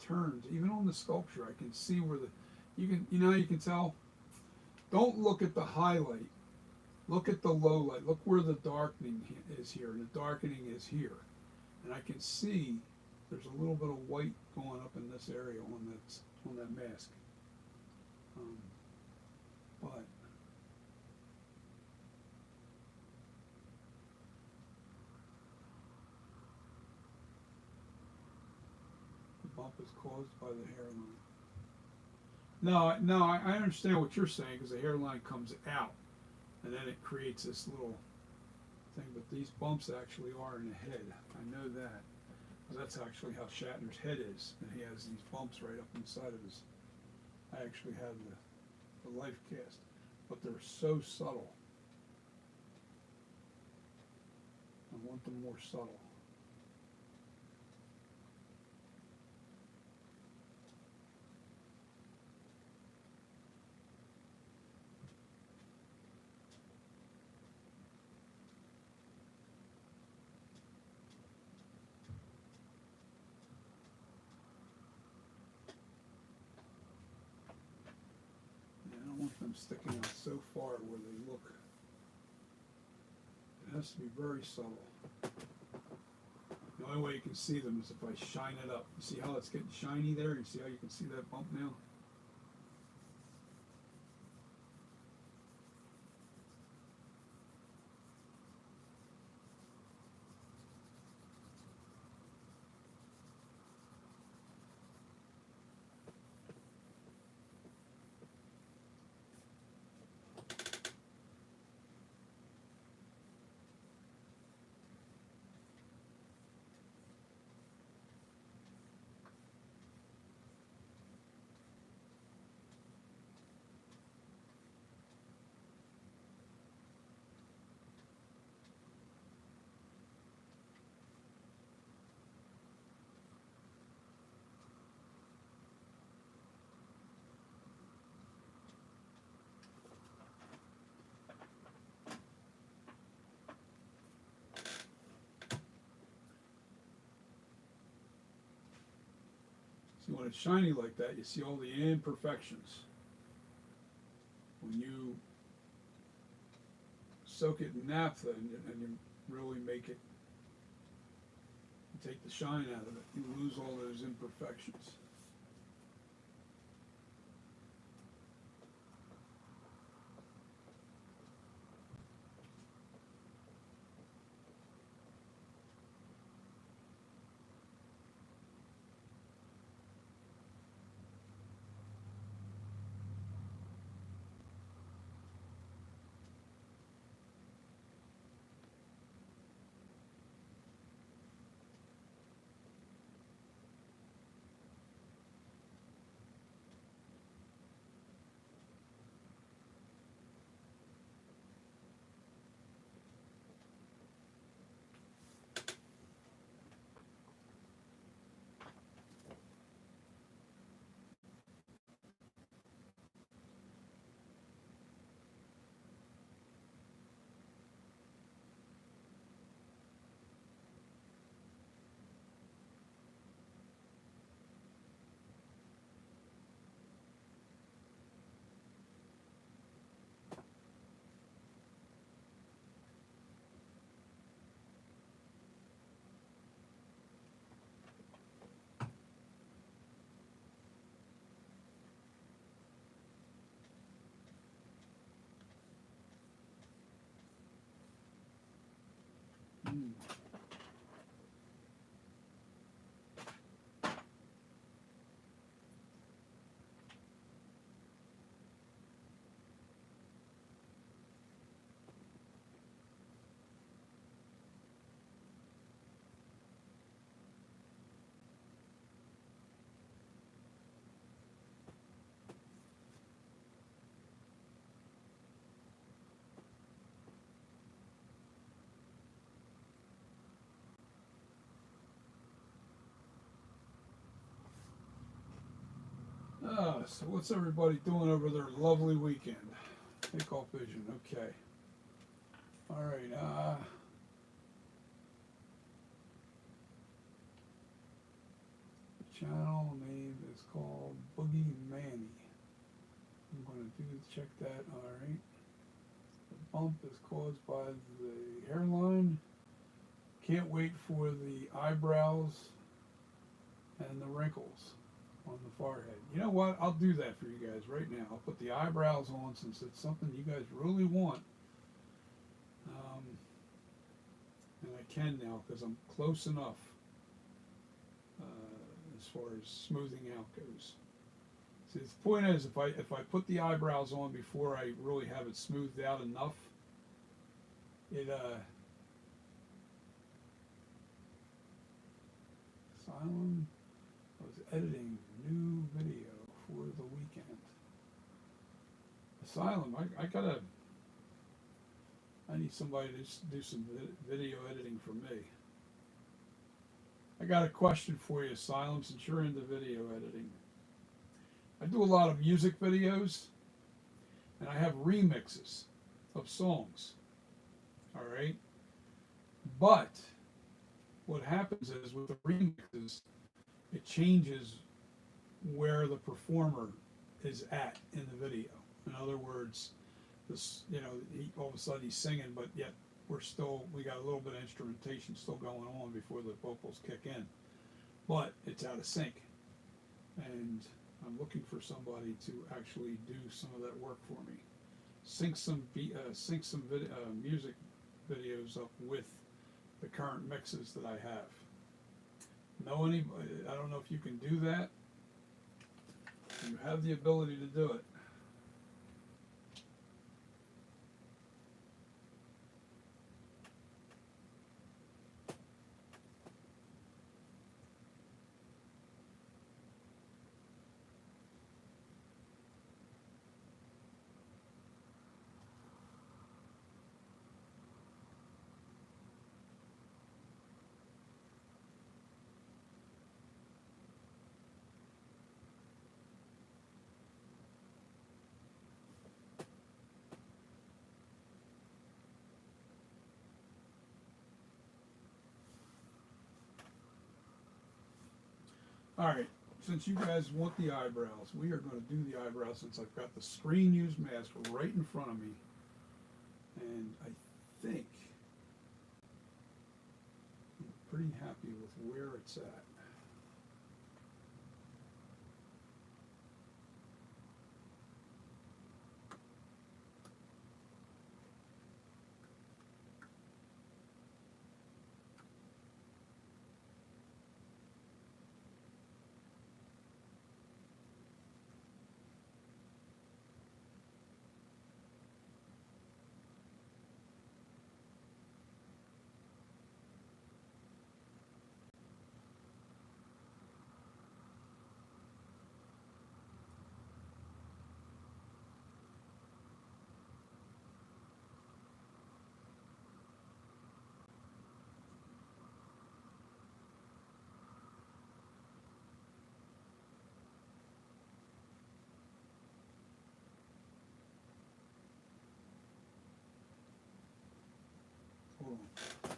turns. Even on the sculpture, I can see where you can tell. Don't look at the highlight. Look at the low light. Look where the darkening is here, and the darkening is here. And I can see there's a little bit of white going up in this area on that mask. But bump is caused by the hairline. No, I understand what you're saying because the hairline comes out and then it creates this little thing. But these bumps actually are in the head. I know that. 'Cause that's actually how Shatner's head is, and he has these bumps right up inside of his. I actually have the life cast, but they're so subtle. I want them more subtle. Yeah, I don't want them sticking out so far where they look. It has to be very subtle. The only way you can see them is if I shine it up. You see how it's getting shiny there? You see how you can see that bump now? See, when it's shiny like that, you see all the imperfections. When you soak it in naphtha and you really make it, you take the shine out of it, you lose all those imperfections. Mm. So what's everybody doing over their lovely weekend? Take off vision, okay. All right, channel name is called Boogie Manny. I'm going to check that, all right. The bump is caused by the hairline. Can't wait for the eyebrows and the wrinkles on the forehead. You know what? I'll do that for you guys right now. I'll put the eyebrows on since it's something you guys really want. And I can now because I'm close enough as far as smoothing out goes. See, the point is, if I put the eyebrows on before I really have it smoothed out enough, it Asylum, I was editing new video for the weekend. Asylum, I need somebody to do some video editing for me. I got a question for you, Asylum, since you're into video editing. I do a lot of music videos, and I have remixes of songs. All right? But what happens is with the remixes, it changes where the performer is at in the video. In other words, this, all of a sudden he's singing, but yet we got a little bit of instrumentation still going on before the vocals kick in. But it's out of sync. And I'm looking for somebody to actually do some of that work for me. Sync some music videos up with the current mixes that I have. Know anybody? I don't know if you can do that. You have the ability to do it. All right, since you guys want the eyebrows, we are going to do the eyebrows since I've got the screen use mask right in front of me. And I think I'm pretty happy with where it's at. Hold on.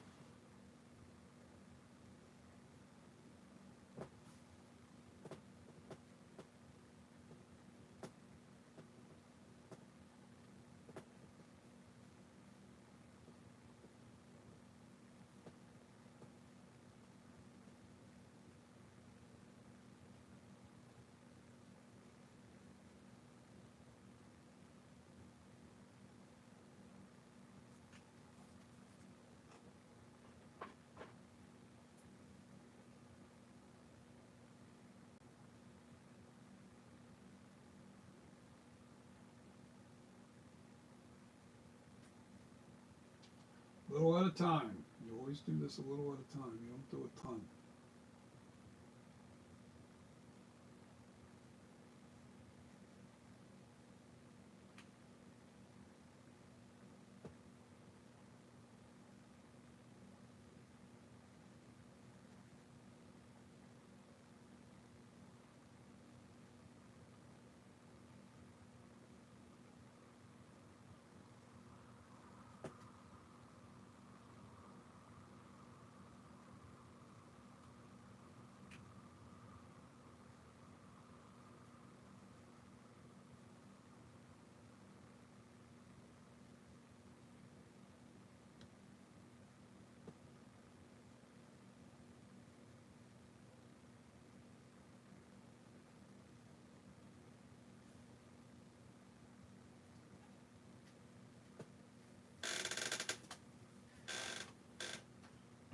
A little at a time. You always do this a little at a time. You don't do a ton.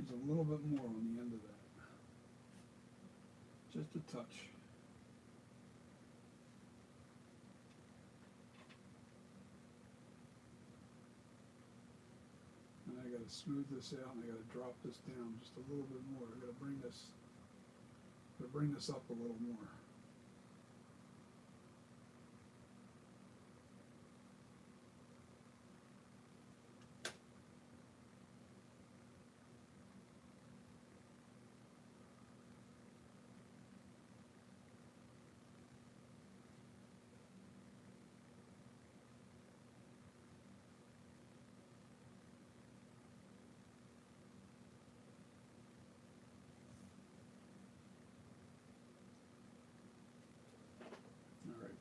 There's a little bit more on the end of that. Just a touch. And I got to smooth this out, and I got to drop this down just a little bit more. I got to bring this up a little more. All right.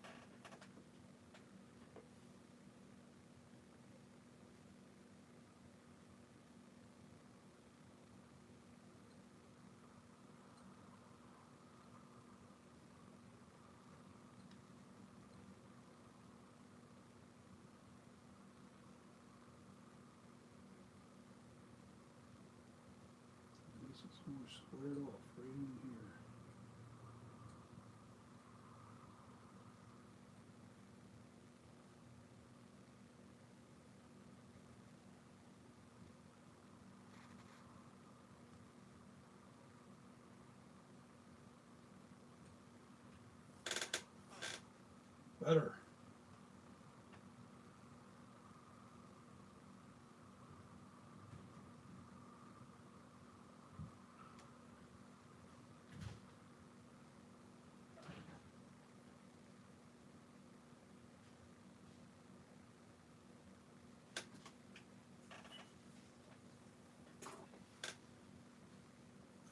This is more squared off right in here. Better.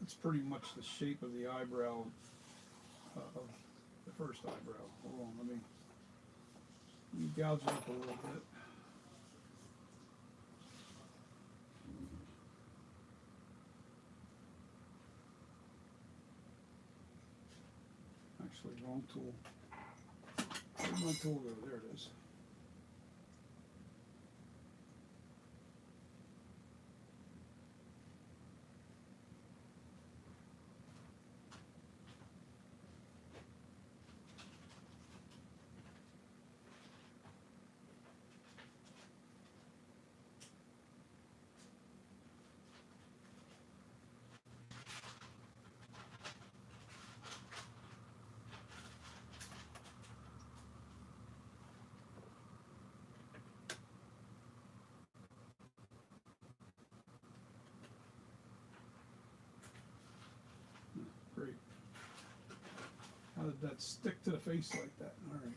It's pretty much the shape of the eyebrow of the first eyebrow. Hold on, let me gouge it up a little bit. Actually, wrong tool. Where'd my tool go? There it is. Great. How did that stick to the face like that? All right.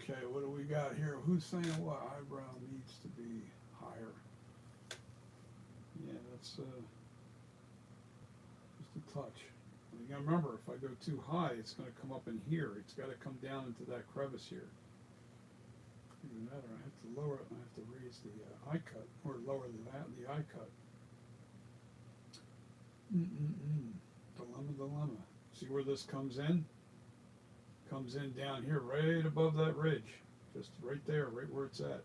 Okay, what do we got here? Who's saying what eyebrow needs to be higher? Yeah, that's just a touch. You gotta remember, if I go too high, it's gonna come up in here. It's gotta come down into that crevice here. Either that, or I have to lower it and I have to raise the eye cut, or lower the eye cut. Dilemma. See where this comes in? Comes in down here, right above that ridge. Just right there, right where it's at.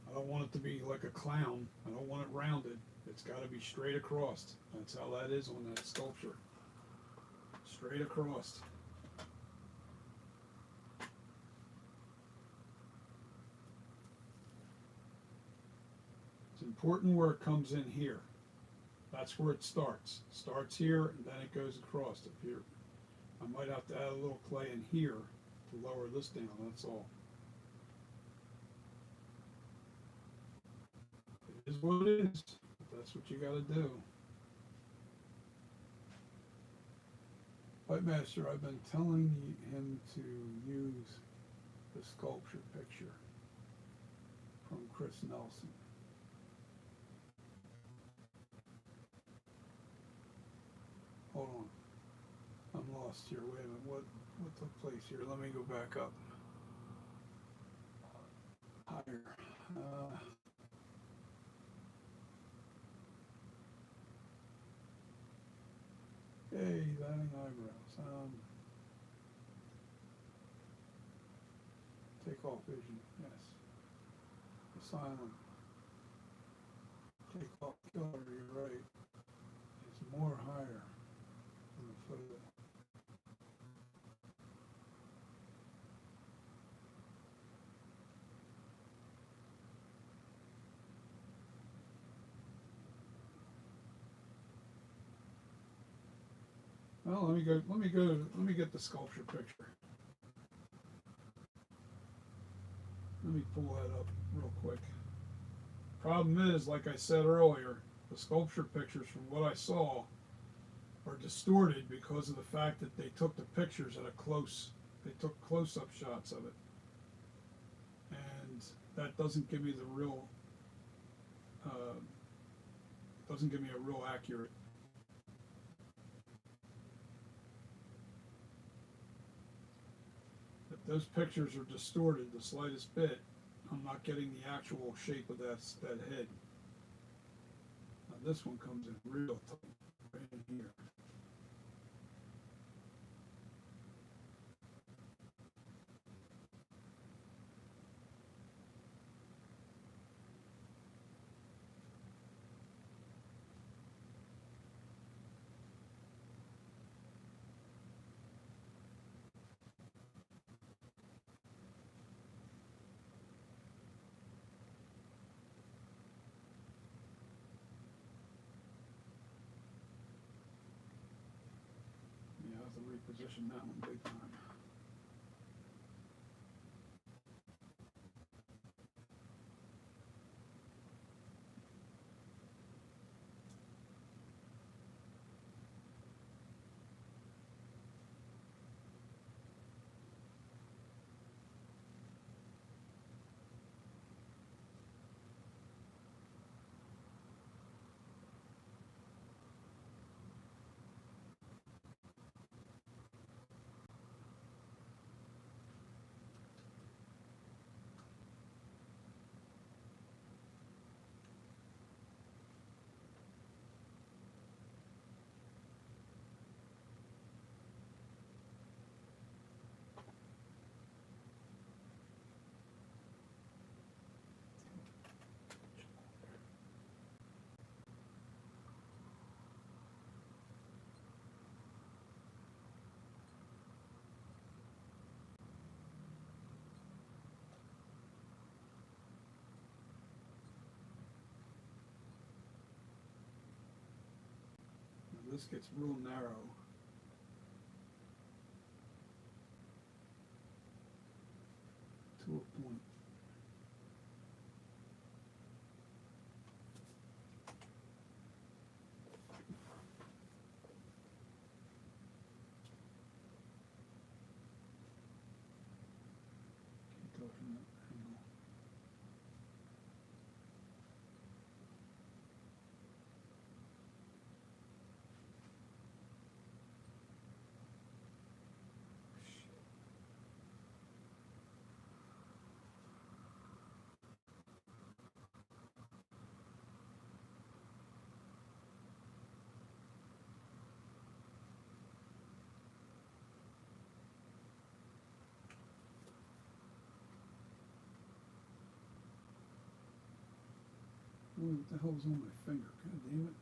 I don't want it to be like a clown. I don't want it rounded. It's got to be straight across. That's how that is on that sculpture. Straight across. It's important where it comes in here. That's where it starts. Starts here and then it goes across up here. I might have to add a little clay in here to lower this down, that's all. It is what it is. That's what you gotta do. White Master, I've been telling him to use the sculpture picture from Chris Nelson. Hold on. I'm lost here. Wait a minute. What took place here? Let me go back up. Higher. Hey, lining eyebrows. Take off vision. Yes. Asylum. Take off color. You're right. It's more higher than the photo. Well, let me get the sculpture picture. Let me pull that up real quick. Problem is, like I said earlier, the sculpture pictures from what I saw are distorted because of the fact that they took the pictures at they took close-up shots of it. And that doesn't give me the real, doesn't give me a real accurate. If those pictures are distorted the slightest bit, I'm not getting the actual shape of that head. Now this one comes in real tight, right in here. You have to reposition that one big time. This gets real narrow. To a point. Keep going from that angle. Ooh, what the hell's on my finger? God damn it.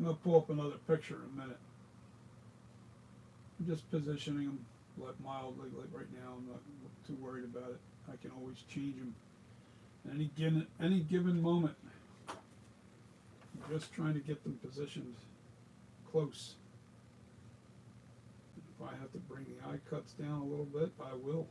going to pull up another picture in a minute. I'm just positioning them like mildly, like right now. I'm not too worried about it. I can always change them any given moment. I'm just trying to get them positioned close. If I have to bring the eye cuts down a little bit, I will.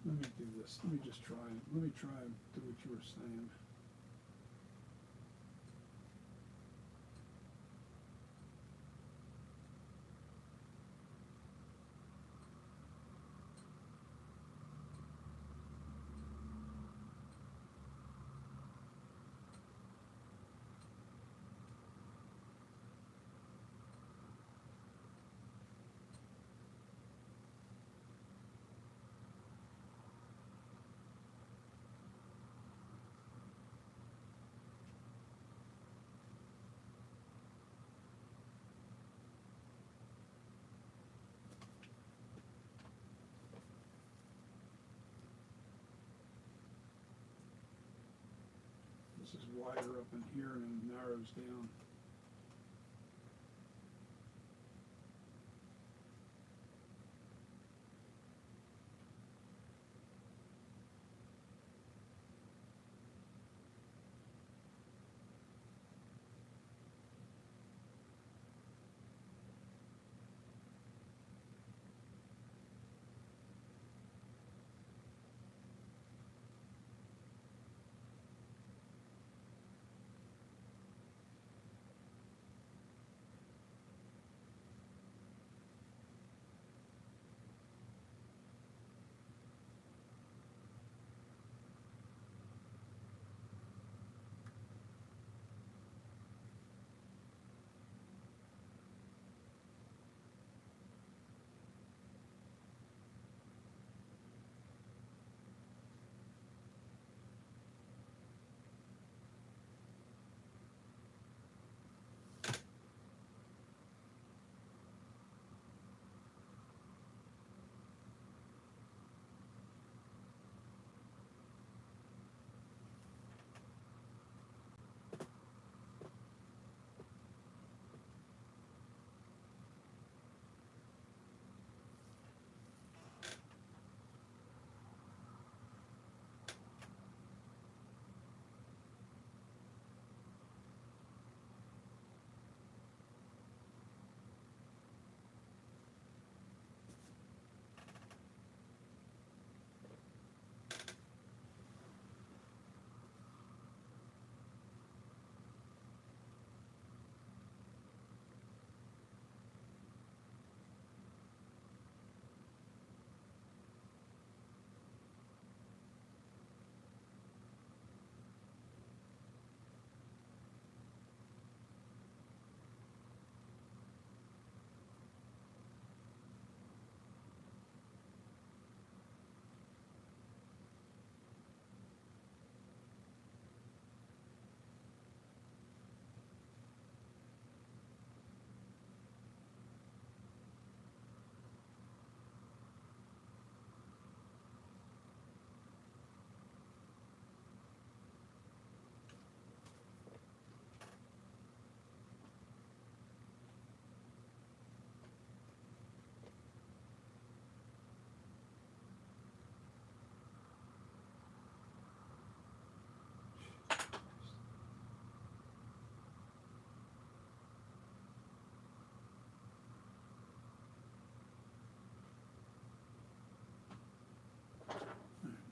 Let me do this. Let me just try and do what you were saying. This is wider up in here and it narrows down.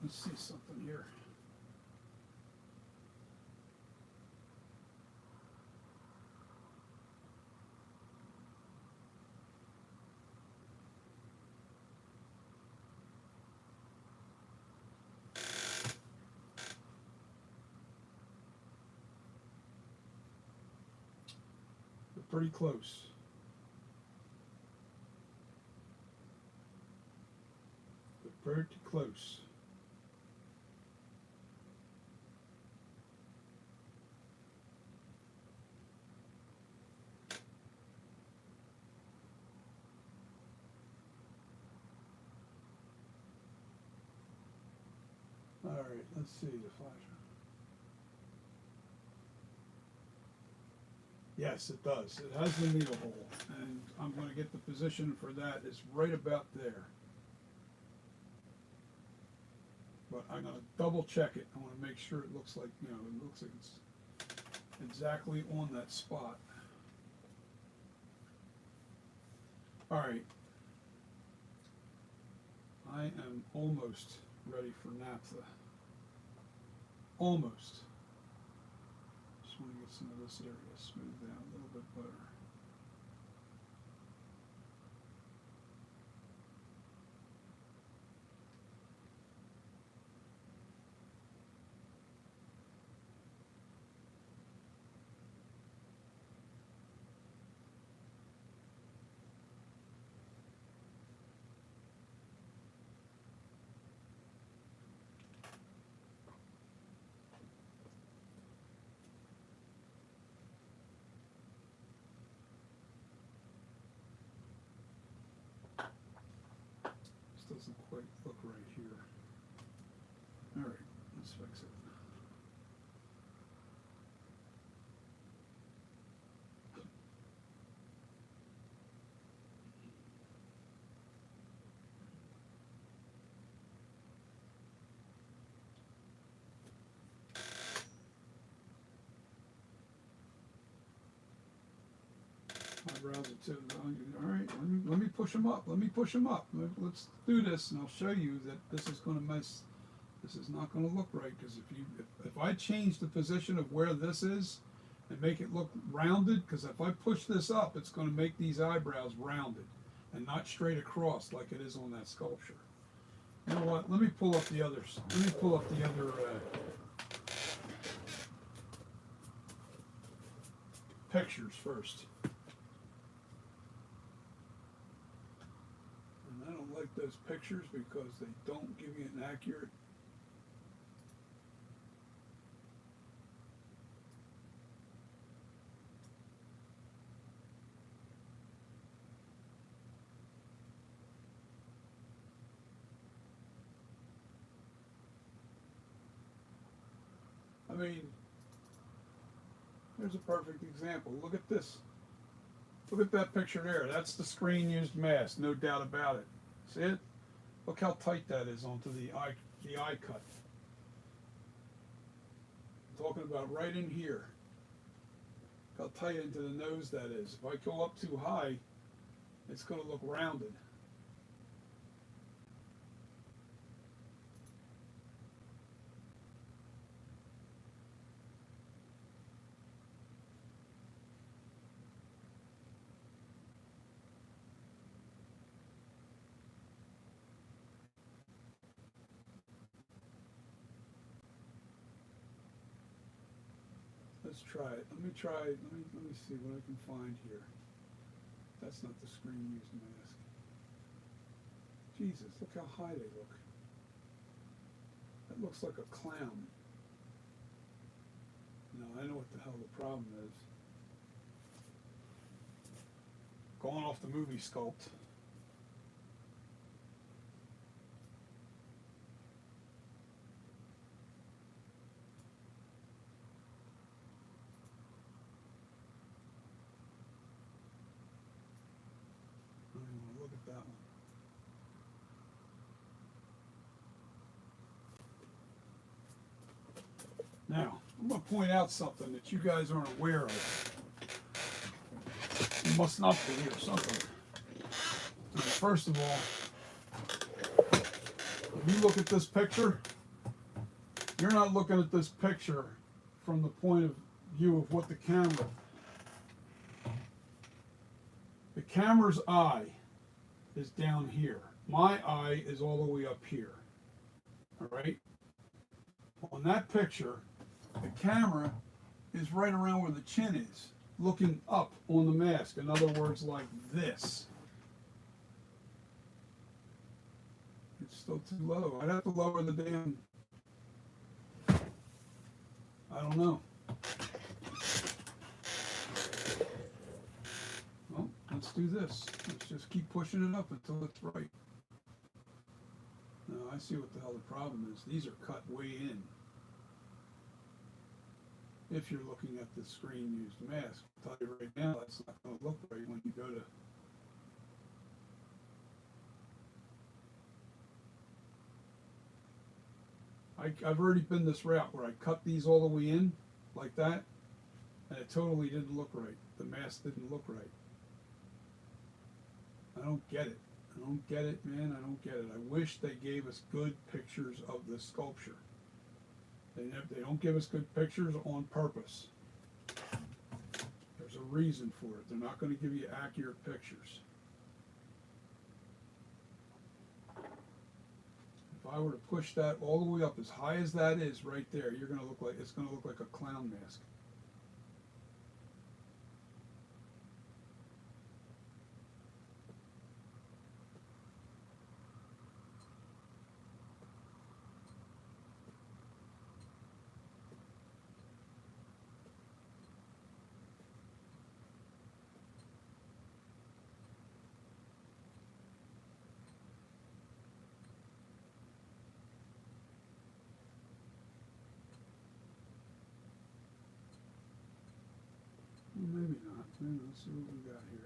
Let's see something here. They're pretty close. They're pretty close. All right, let's see the flash. Yes, it does. It has the needle hole, and I'm going to get the position for that. It's right about there. But I'm going to double check it. I want to make sure it looks like, you know, it looks like it's exactly on that spot. All right. I am almost ready for naphtha. Almost. Just want to get some of this area smoothed out a little bit better. This doesn't quite look right here. All right, let's fix it. Eyebrows are too. All right, let me push them up. Let me push them up. Let's do this, and I'll show you that this is going to mess. This is not going to look right, because if I change the position of where this is and make it look rounded, because if I push this up, it's going to make these eyebrows rounded and not straight across like it is on that sculpture. You know what? Let me pull up the others. Let me pull up the other pictures first. And I don't like those pictures because they don't give me an accurate. I mean, here's a perfect example. Look at this. Look at that picture there. That's the screen used mask, no doubt about it. See it? Look how tight that is onto the eye cut. I'm talking about right in here. Look how tight into the nose that is. If I go up too high, it's going to look rounded. Let's try it. Let me see what I can find here. That's not the screen used mask. Jesus, look how high they look. That looks like a clown. No, I know what the hell the problem is. Going off the movie sculpt. I don't even want to look at that one. Now, I'm going to point out something that you guys aren't aware of. You must not be or something. First of all, if you look at this picture, you're not looking at this picture from the point of view of what the camera's eye is down here. My eye is all the way up here. All right? On that picture, the camera is right around where the chin is, looking up on the mask. In other words, like this. It's still too low. I'd have to lower the damn... I don't know. Well, let's do this. Let's just keep pushing it up until it's right. No, I see what the hell the problem is. These are cut way in. If you're looking at the screen used mask, I'll tell you right now, that's not going to look right when you go to. I've already been this route where I cut these all the way in like that, and it totally didn't look right. The mask didn't look right. I don't get it. I don't get it, man. I don't get it. I wish they gave us good pictures of the sculpture. They don't give us good pictures on purpose. There's a reason for it. They're not going to give you accurate pictures. If I were to push that all the way up as high as that is right there, you're going to look like, it's going to look like a clown mask. Well, maybe not. Let's see what we got here.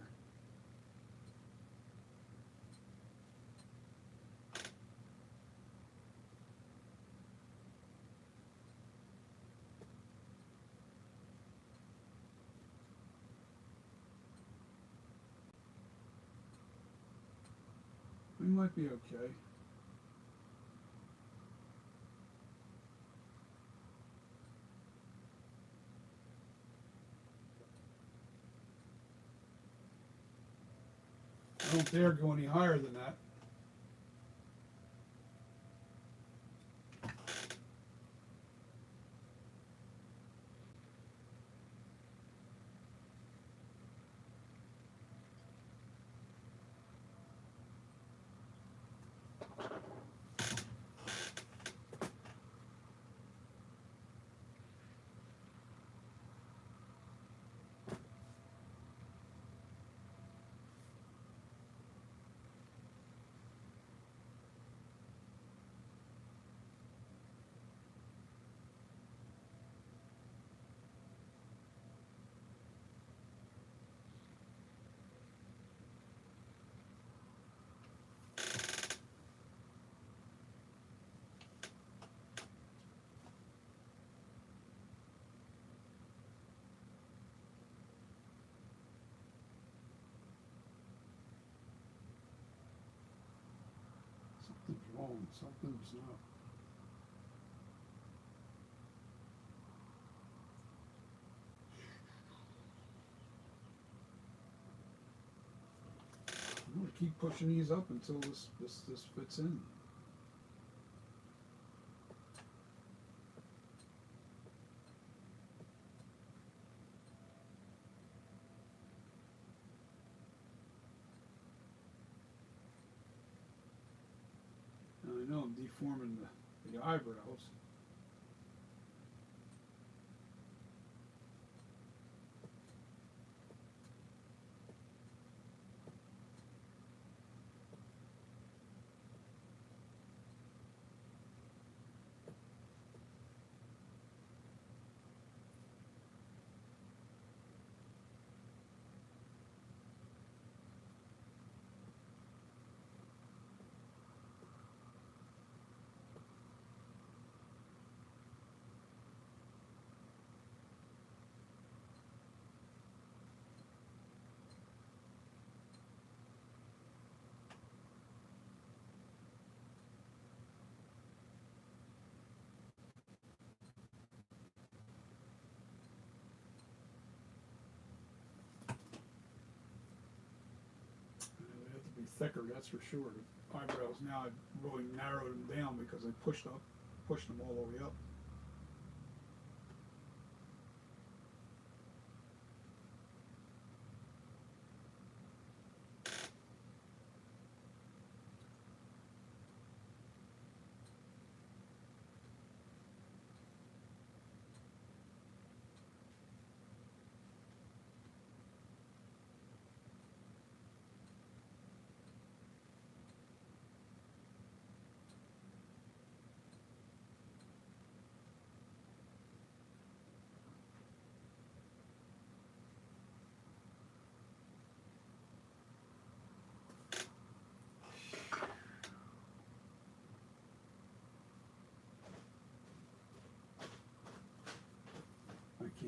We might be okay. I don't dare go any higher than that. Something's wrong. Something's not. I'm gonna keep pushing these up until this fits in. Now I know I'm deforming the eyebrows. They have to be thicker, that's for sure. The eyebrows now I've really narrowed them down because I pushed them all the way up.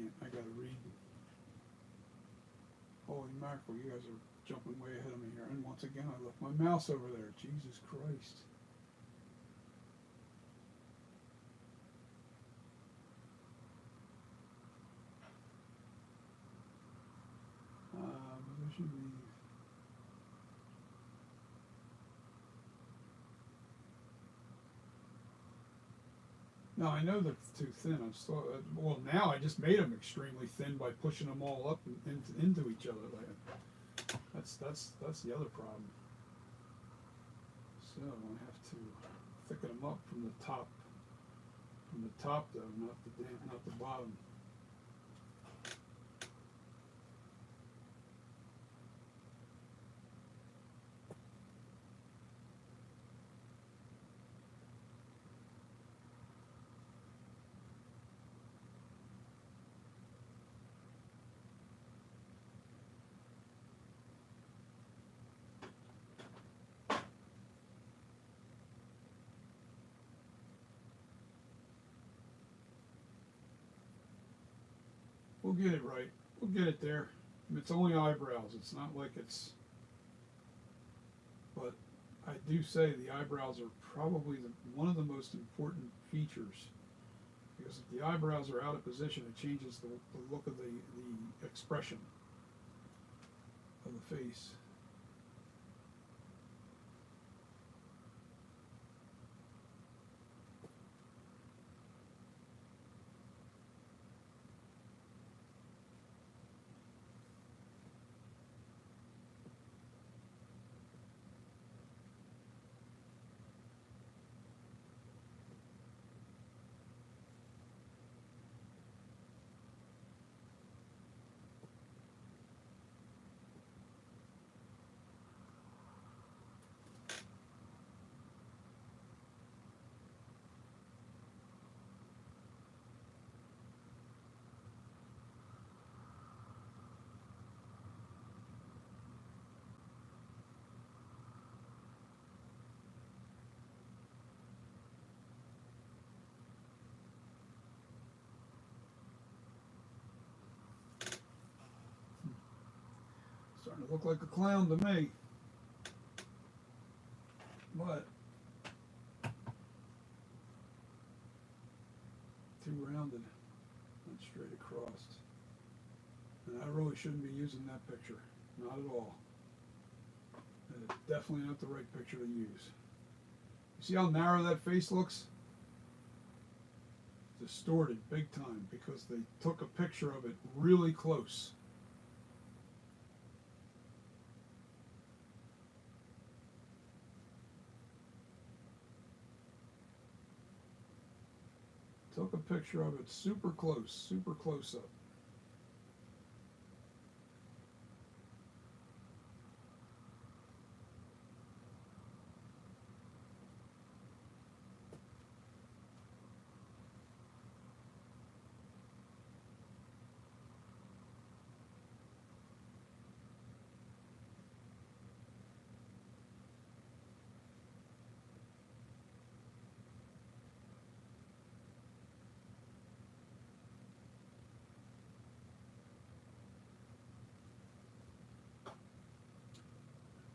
can't. I gotta read. Holy mackerel, you guys are jumping way ahead of me here. And once again, I left my mouse over there. Jesus Christ. Position leave. No, I know they're too thin. I'm still, well, now I just made them extremely thin by pushing them all up into each other. Like, that's the other problem. So I have to thicken them up from the top. From the top, though, not the bottom. We'll get it right. We'll get it there. It's only eyebrows. It's not like it's... But I do say the eyebrows are probably one of the most important features. Because if the eyebrows are out of position, it changes the look of the expression of the face. Starting to look like a clown to me. But too rounded, not straight across. And I really shouldn't be using that picture. Not at all. That is definitely not the right picture to use. You see how narrow that face looks? Distorted big time because they took a picture of it really close. Took a picture of it super close up.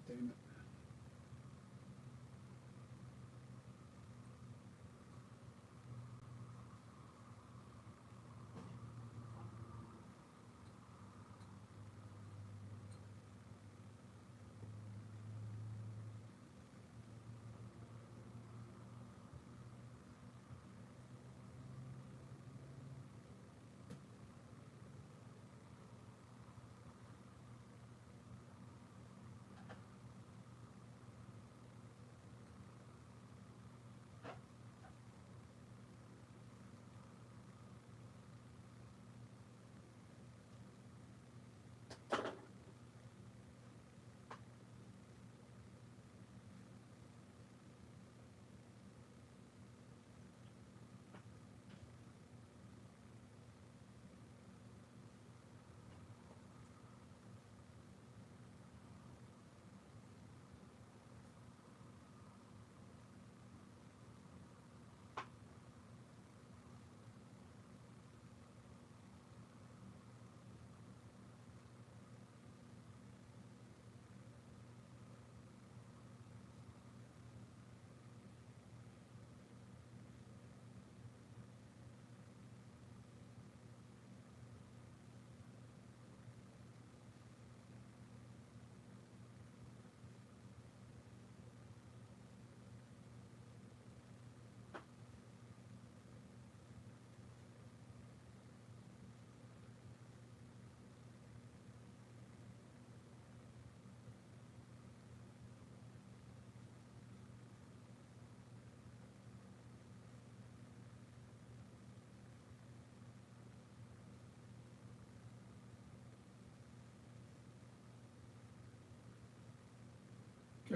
Damn it.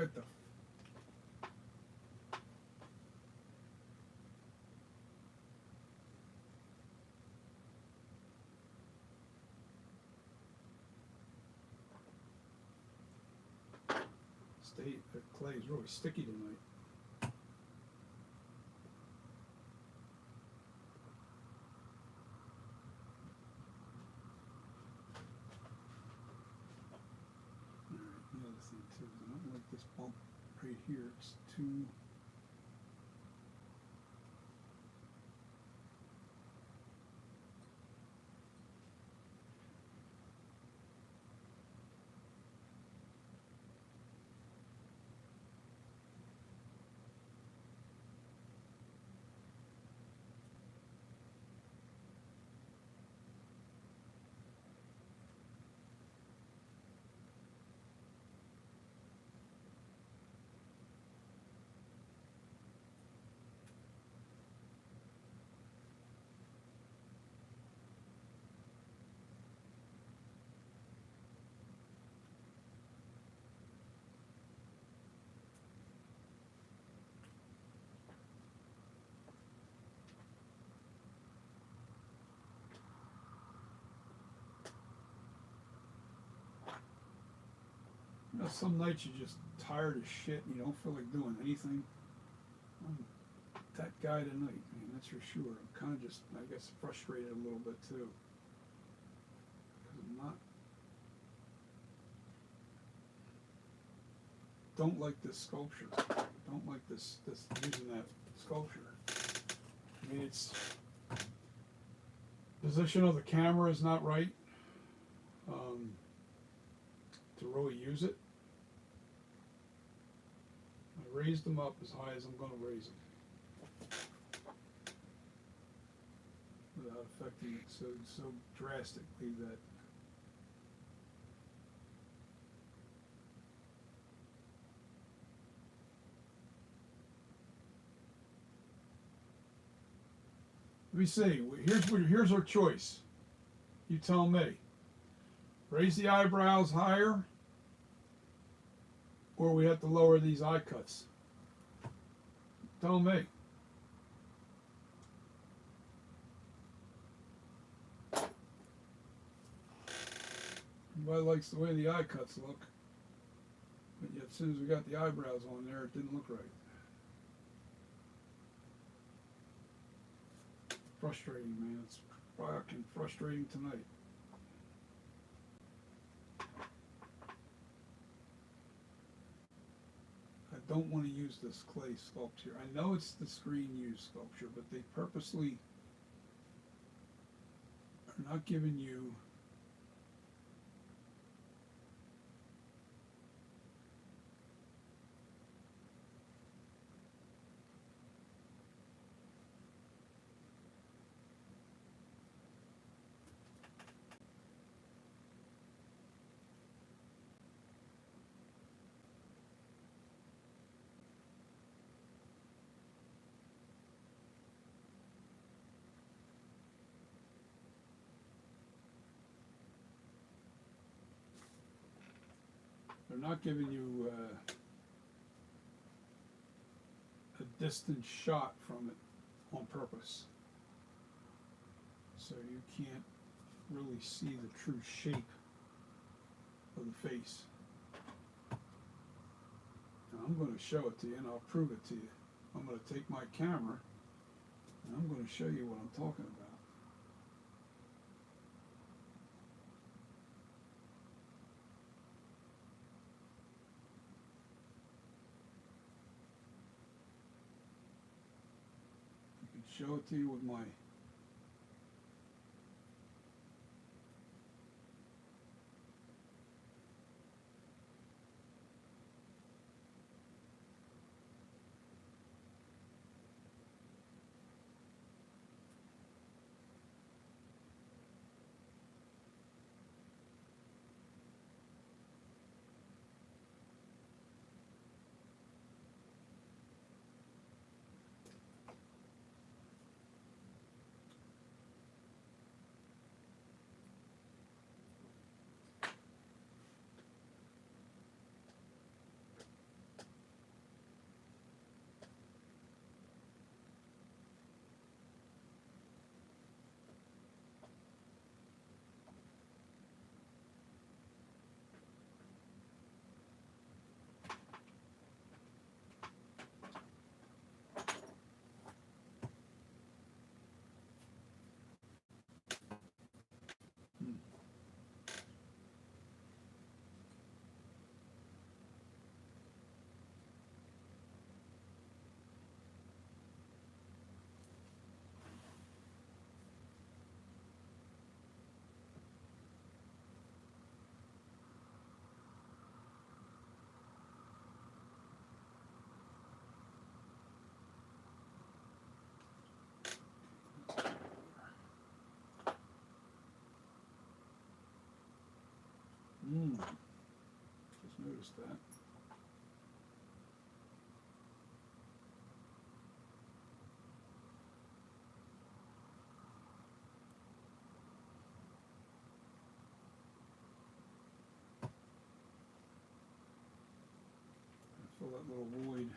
Get the the clay is really sticky tonight. Alright, the other thing too is I don't like this bump right here. It's too some nights you're just tired as shit and you don't feel like doing anything. I'm that guy tonight, man, that's for sure. I'm kind of just, I guess, frustrated a little bit too. Because I'm don't like this sculpture. Don't like this using that sculpture. I mean, it's position of the camera is not right to really use it. I raised them up as high as I'm going to raise them without affecting it so drastically that let me see. Here's our choice. You tell me. Raise the eyebrows higher, or we have to lower these eye cuts. Tell me. Everybody likes the way the eye cuts look, but yet as soon as we got the eyebrows on there, it didn't look right. Frustrating, man. It's fucking frustrating tonight. I don't want to use this clay sculpture. I know it's the screen used sculpture, but they purposely are not giving you a distant shot from it on purpose. So you can't really see the true shape of the face. Now I'm going to show it to you and I'll prove it to you. I'm going to take my camera and I'm going to show you what I'm talking about. Show it to you with my Just noticed that. Fill that little void.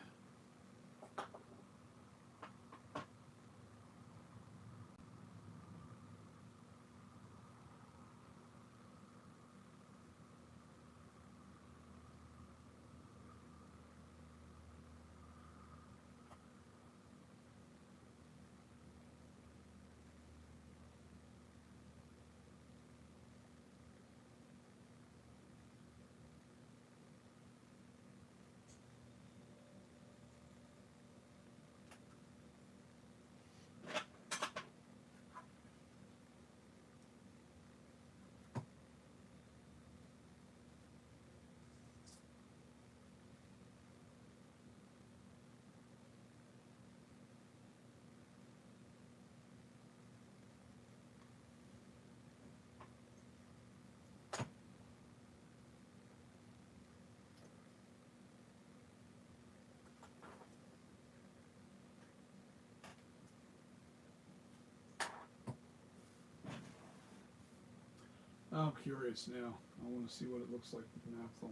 I'm curious now. I want to see what it looks like with naphtha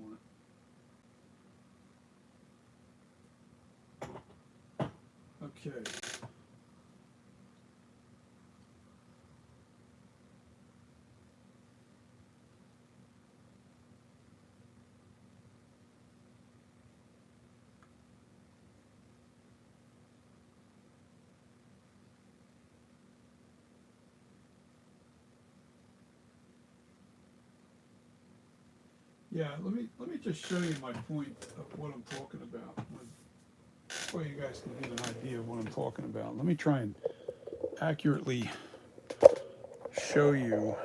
on it. Okay. Yeah, let me just show you my point of what I'm talking about, so you guys can get an idea of what I'm talking about. Let me try and accurately show you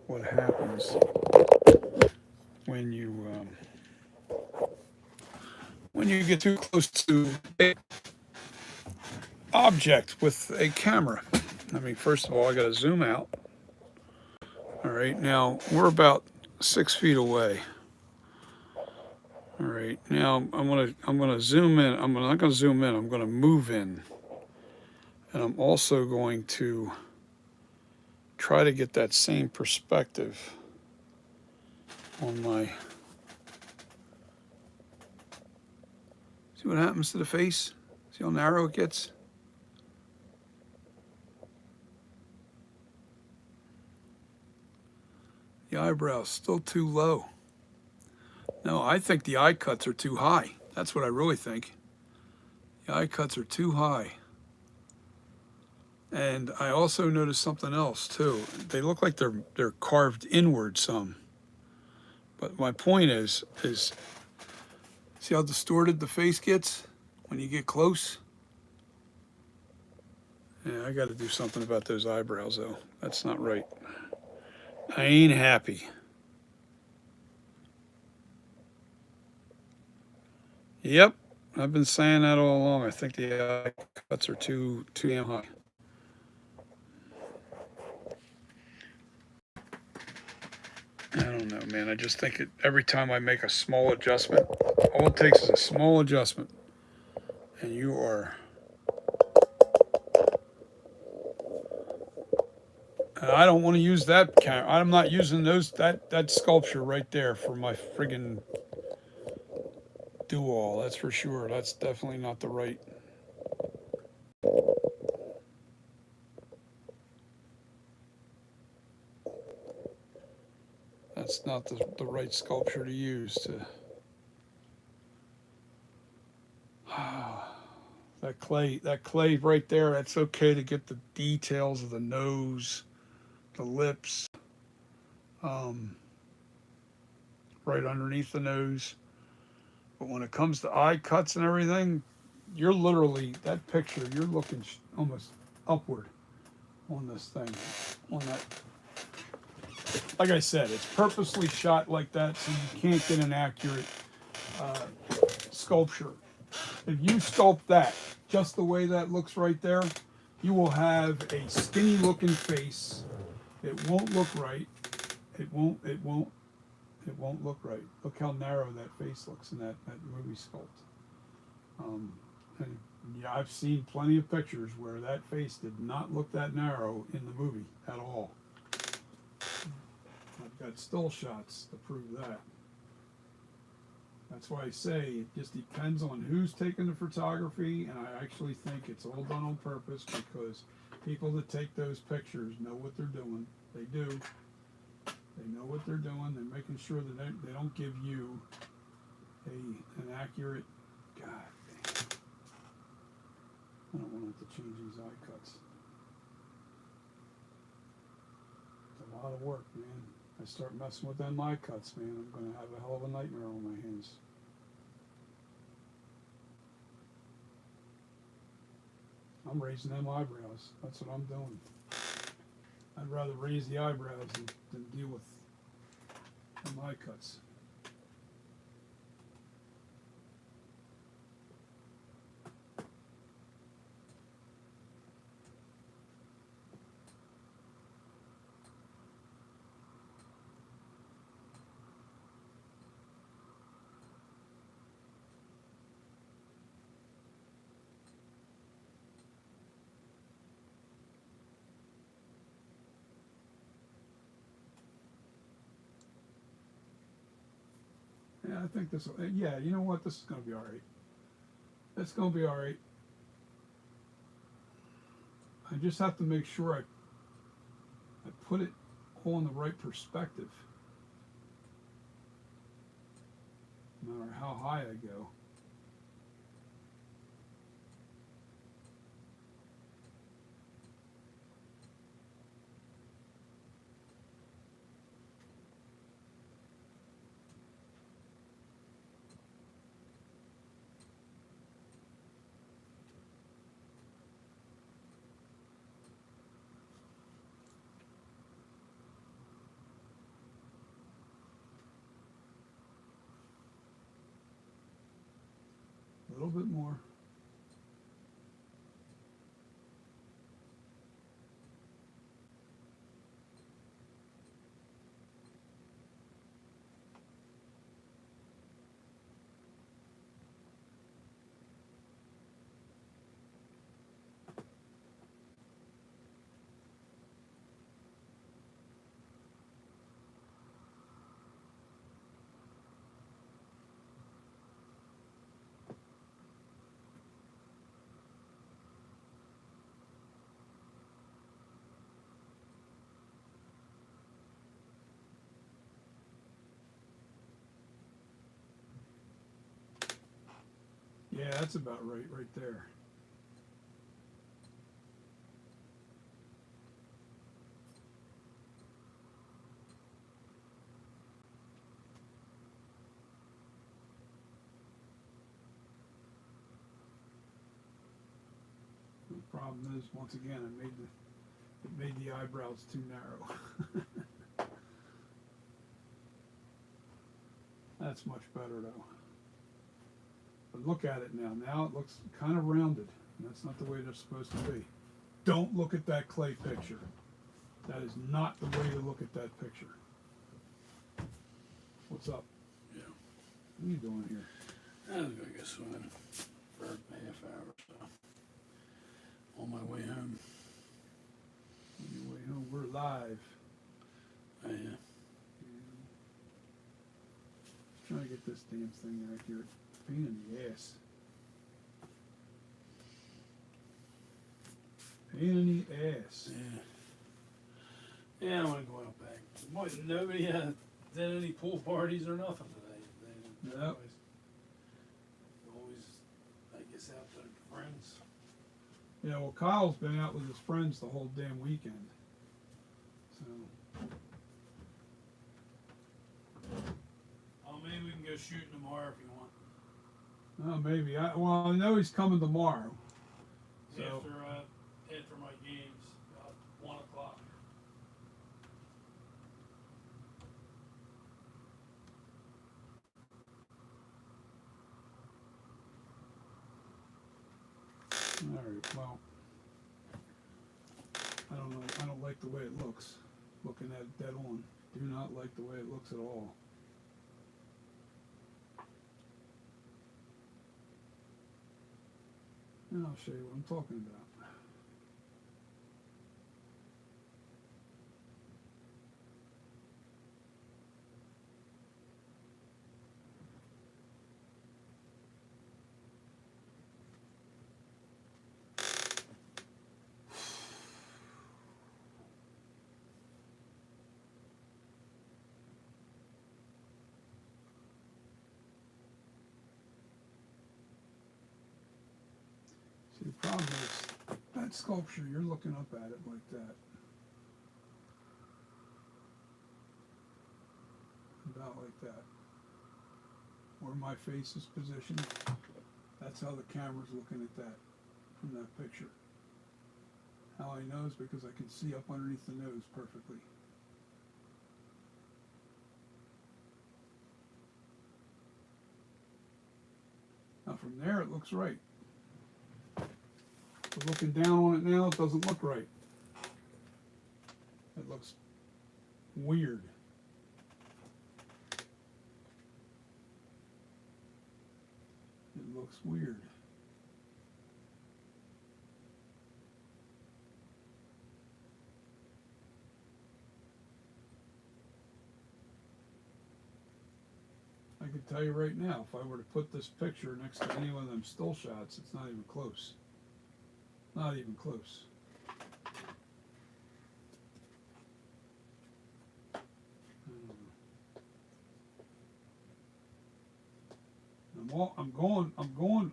what happens when you get too close to an object with a camera. I mean, first of all, I got to zoom out. All right, now we're about 6 feet away. All right, now I'm gonna zoom in. I'm not gonna zoom in. I'm gonna move in, and I'm also going to try to get that same perspective on my. See what happens to the face? See how narrow it gets? The eyebrow's still too low. No, I think the eye cuts are too high. That's what I really think. The eye cuts are too high. And I also noticed something else too. They look like they're carved inward some. But my point is see how distorted the face gets when you get close? Yeah, I got to do something about those eyebrows though. That's not right. I ain't happy. Yep, I've been saying that all along. I think the eye cuts are too damn high. I don't know, man. I just think every time I make a small adjustment, all it takes is a small adjustment, and you are. And I don't want to use that camera. I'm not using that sculpture right there for my friggin' do-all. That's for sure. That's definitely not the right. That's not the right sculpture to use to. That clay right there, that's okay to get the details of the nose, the lips, right underneath the nose. But when it comes to eye cuts and everything, you're literally, that picture, you're looking almost upward on this thing, on that. Like I said, it's purposely shot like that so you can't get an accurate sculpture. If you sculpt that just the way that looks right there, you will have a skinny looking face. It won't look right. It won't It won't look right. Look how narrow that face looks in that movie sculpt. And yeah, I've seen plenty of pictures where that face did not look that narrow in the movie at all. I've got still shots to prove that. That's why I say it just depends on who's taking the photography, and I actually think it's all done on purpose because people that take those pictures know what they're doing. They do. They know what they're doing. They're making sure that they don't give you an accurate. God damn. I don't want to change these eye cuts. It's a lot of work, man. I start messing with them eye cuts, man, I'm going to have a hell of a nightmare on my hands. I'm raising them eyebrows. That's what I'm doing. I'd rather raise the eyebrows than deal with them eye cuts. Yeah, I think this. Yeah, you know what? This is going to be all right. It's going to be all right. I just have to make sure I put it all in the right perspective, no matter how high I go. A little bit more. Yeah, that's about right there. The problem is, once again, it made the eyebrows too narrow. That's much better though. But look at it now. Now it looks kind of rounded. And that's not the way they're supposed to be. Don't look at that clay picture. That is not the way to look at that picture. What's up? Yeah. What are you doing here? I was going to go swimming for a half hour or so. On my way home. On your way home, we're live. Oh, yeah. Trying to get this damn thing accurate. Pain in the ass. Pain in the ass. Yeah. Yeah, I want to go out back. Boy, nobody did any pool parties or nothing today. Nope. Always, I guess, out with friends. Yeah, well, Kyle's been out with his friends the whole damn weekend. So, Oh, maybe we can go shooting tomorrow if you want. maybe. Well, I know he's coming tomorrow. So, After my games, about 1 o'clock. all right. Well, I don't know. I don't like the way it looks. Looking at it dead on. Do not like the way it looks at all. And I'll show you what I'm talking about. See, the problem is that sculpture, you're looking up at it like that. About like that. Where my face is positioned, that's how the camera's looking at that from that picture. How I know is because I can see up underneath the nose perfectly. Now from there it looks right. But looking down on it now, it doesn't look right. It looks weird. It looks weird. I can tell you right now, if I were to put this picture next to any one of them still shots, it's not even close. Not even close.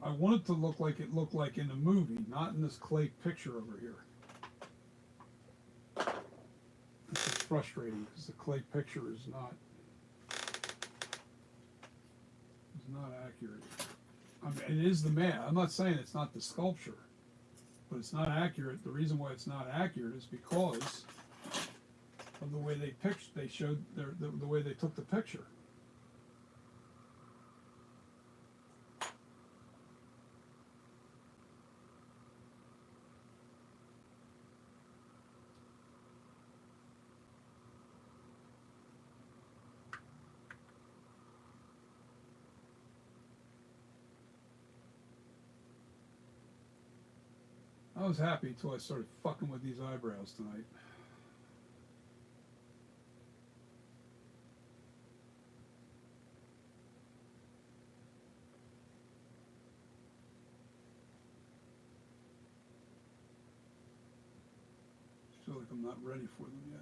I want it to look like it looked like in the movie, not in this clay picture over here. This is frustrating because the clay picture is not accurate. I mean, it is the man. I'm not saying it's not the sculpture, but it's not accurate. The reason why it's not accurate is because of the way they showed the way they took the picture. I was happy until I started fucking with these eyebrows tonight. I feel like I'm not ready for them yet.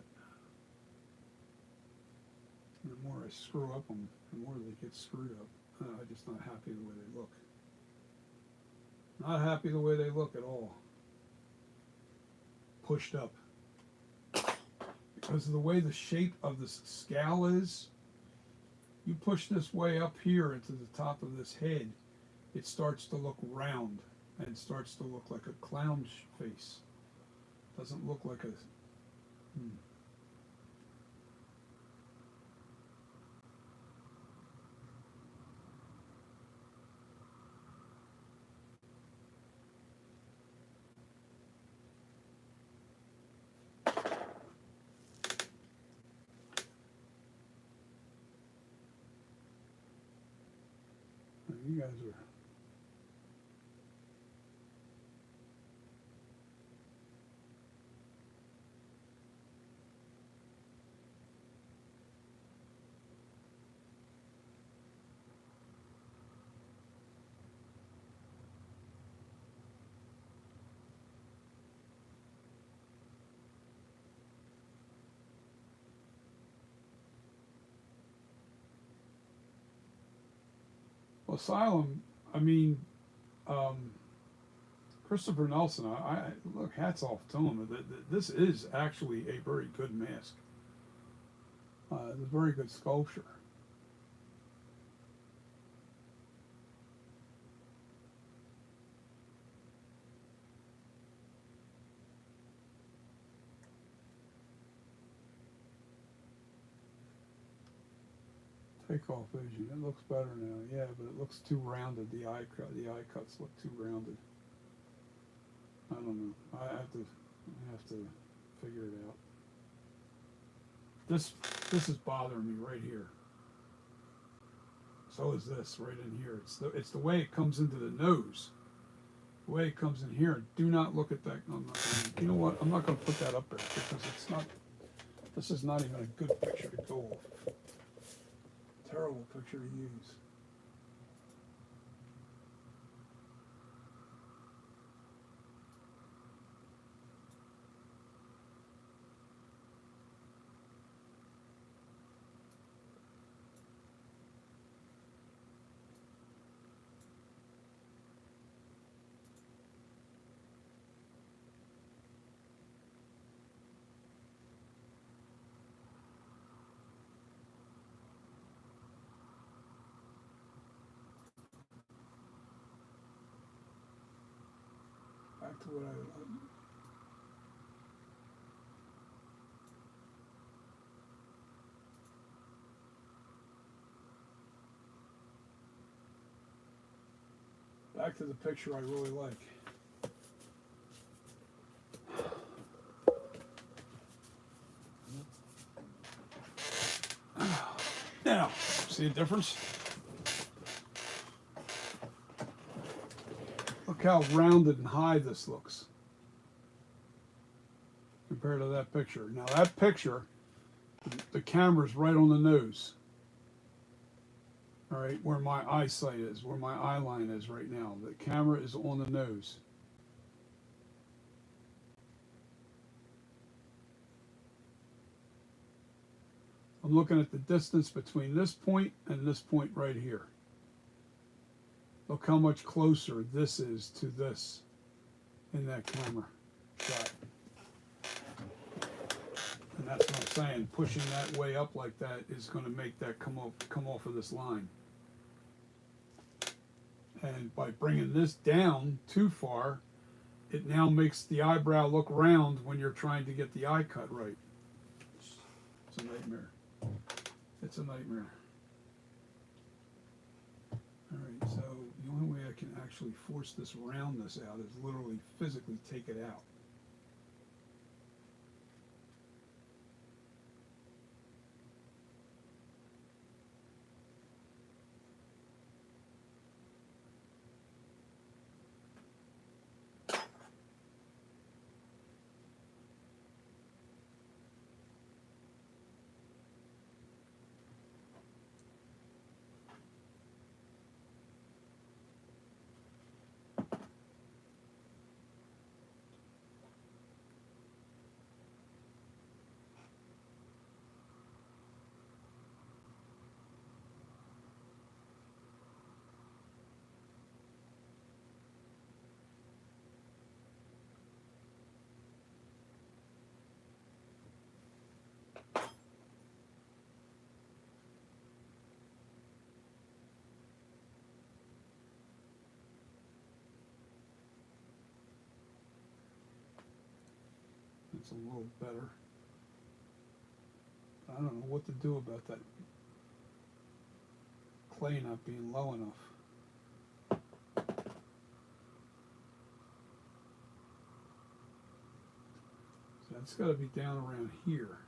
And the more I screw up them, the more they get screwed up. I'm just not happy the way they look. Not happy the way they look at all. Pushed up. Because of the way the shape of the scowl is, you push this way up here into the top of this head, it starts to look round and starts to look like a clown's face. Doesn't look like a... You guys are... Asylum, I mean, Christopher Nelson, I look, hats off to him. This is actually a very good mask. It's a very good sculpture. Takeoff vision. It looks better now, yeah, but it looks too rounded. The eye cuts look too rounded. I don't know. I have to figure it out. This is bothering me right here. So is this right in here. It's the way it comes into the nose, the way it comes in here, do not look at that. You know what? I'm not going to put that up there because it's not. This is not even a good picture to go off. Terrible picture to use. Back to what back to the picture I really like. Now, see a difference? Look how rounded and high this looks compared to that picture. Now that picture, the camera's right on the nose. All right, where my eyesight is, where my eye line is right now. The camera is on the nose. I'm looking at the distance between this point and this point right here. Look how much closer this is to this in that camera shot. And that's what I'm saying. Pushing that way up like that is going to make that come off of this line. And by bringing this down too far, it now makes the eyebrow look round when you're trying to get the eye cut right. It's a nightmare. It's a nightmare. Alright, so the only way I can actually force this roundness out is literally physically take it out. It's a little better. I don't know what to do about that clay not being low enough. So that's got to be down around here.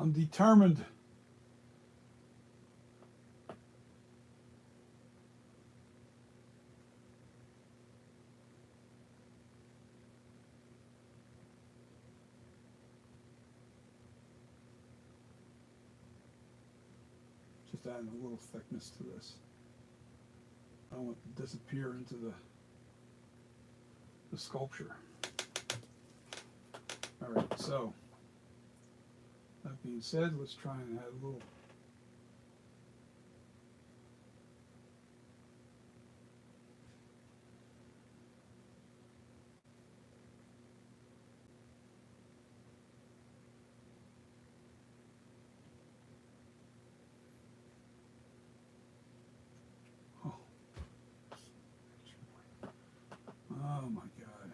I'm determined. Just adding a little thickness to this. I don't want it to disappear into the sculpture. All right, so that being said, let's try and add a little. Oh my God.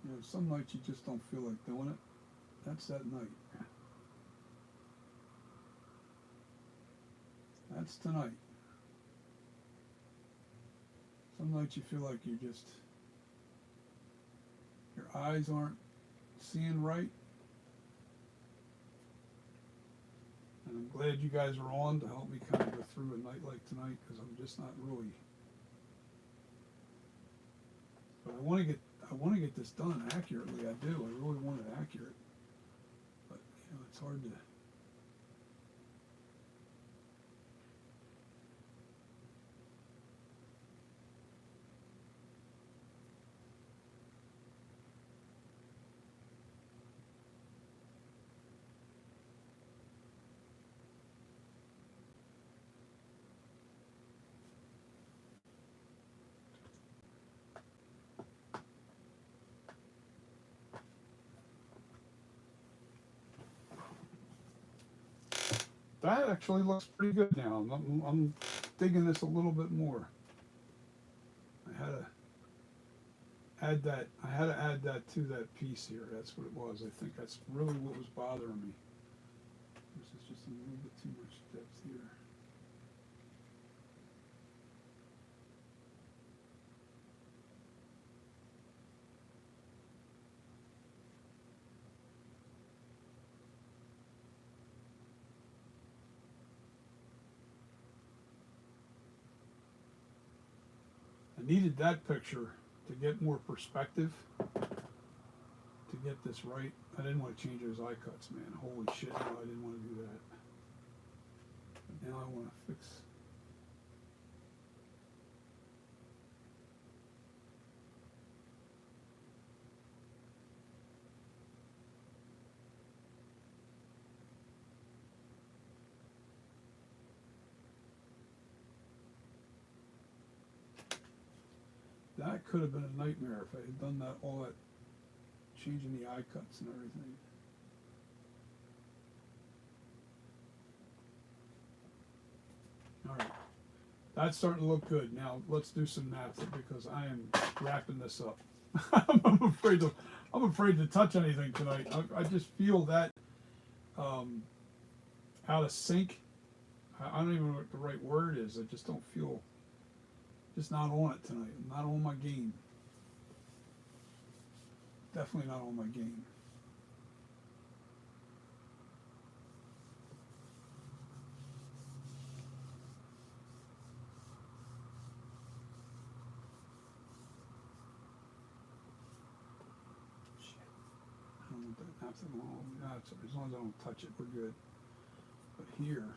You know, some nights you just don't feel like doing it. That's that night. That's tonight. Some nights you feel like you're just, your eyes aren't seeing right. And I'm glad you guys are on to help me kind of go through a night like tonight, because I'm just not really. But I want to get this done accurately. I do. I really want it accurate. But you know, it's hard to. That actually looks pretty good now. I'm digging this a little bit more. I had to add that to that piece here. That's what it was. I think that's really what was bothering me. This is just a little bit too much depth here. I needed that picture to get more perspective, to get this right. I didn't want to change those eye cuts, man. Holy shit, no, I didn't want to do that. But now I want to fix. That could have been a nightmare if I had done that, all that, changing the eye cuts and everything. All right, that's starting to look good. Now let's do some math because I am wrapping this up. I'm afraid to touch anything tonight. I just feel that out of sync. I don't even know what the right word is. I just don't feel. Just not on it tonight. I'm not on my game. Definitely not on my game. Shit. I don't want that have to go all the way out. So as long as I don't touch it, we're good. But here.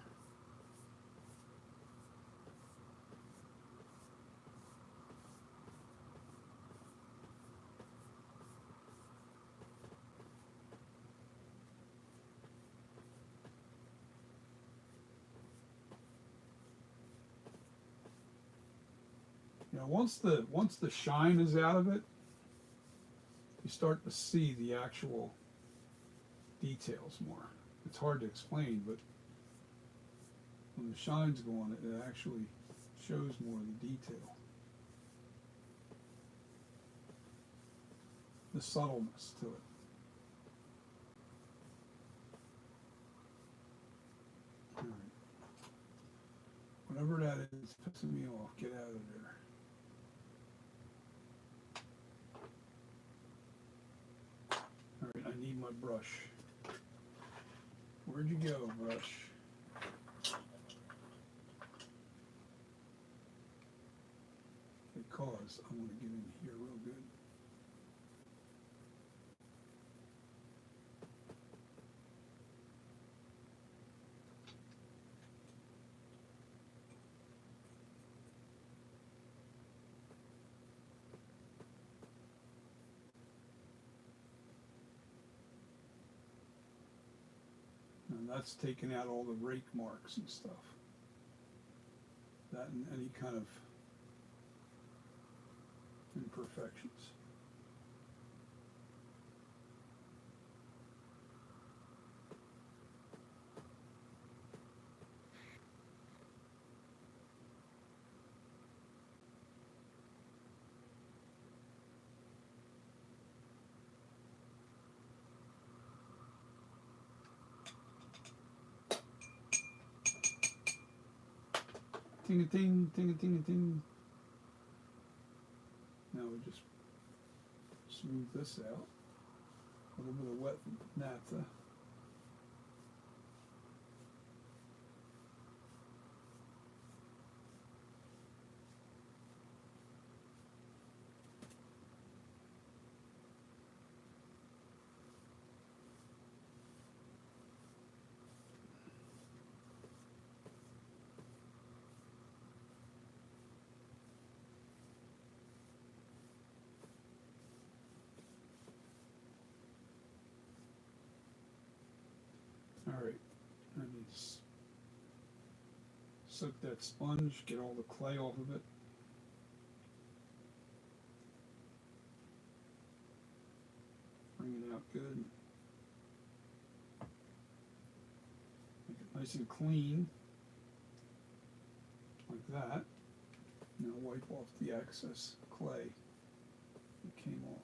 You know, once the shine is out of it, you start to see the actual details more. It's hard to explain, but when the shine's going, it actually shows more of the detail. The subtleness to it. All right. What Whatever that is, pissing me off. Get out of there. Alright, I need my brush. Where'd you go, brush? Because I want to get in here real good. And that's taking out all the rake marks and stuff. That and any kind of imperfections. Ting a ting, ting a ting a ting. Now we just smooth this out. A little bit of wet naphtha. All right, I need to soak that sponge, get all the clay off of it. Bring it out good. Make it nice and clean, like that. Now wipe off the excess clay that came off.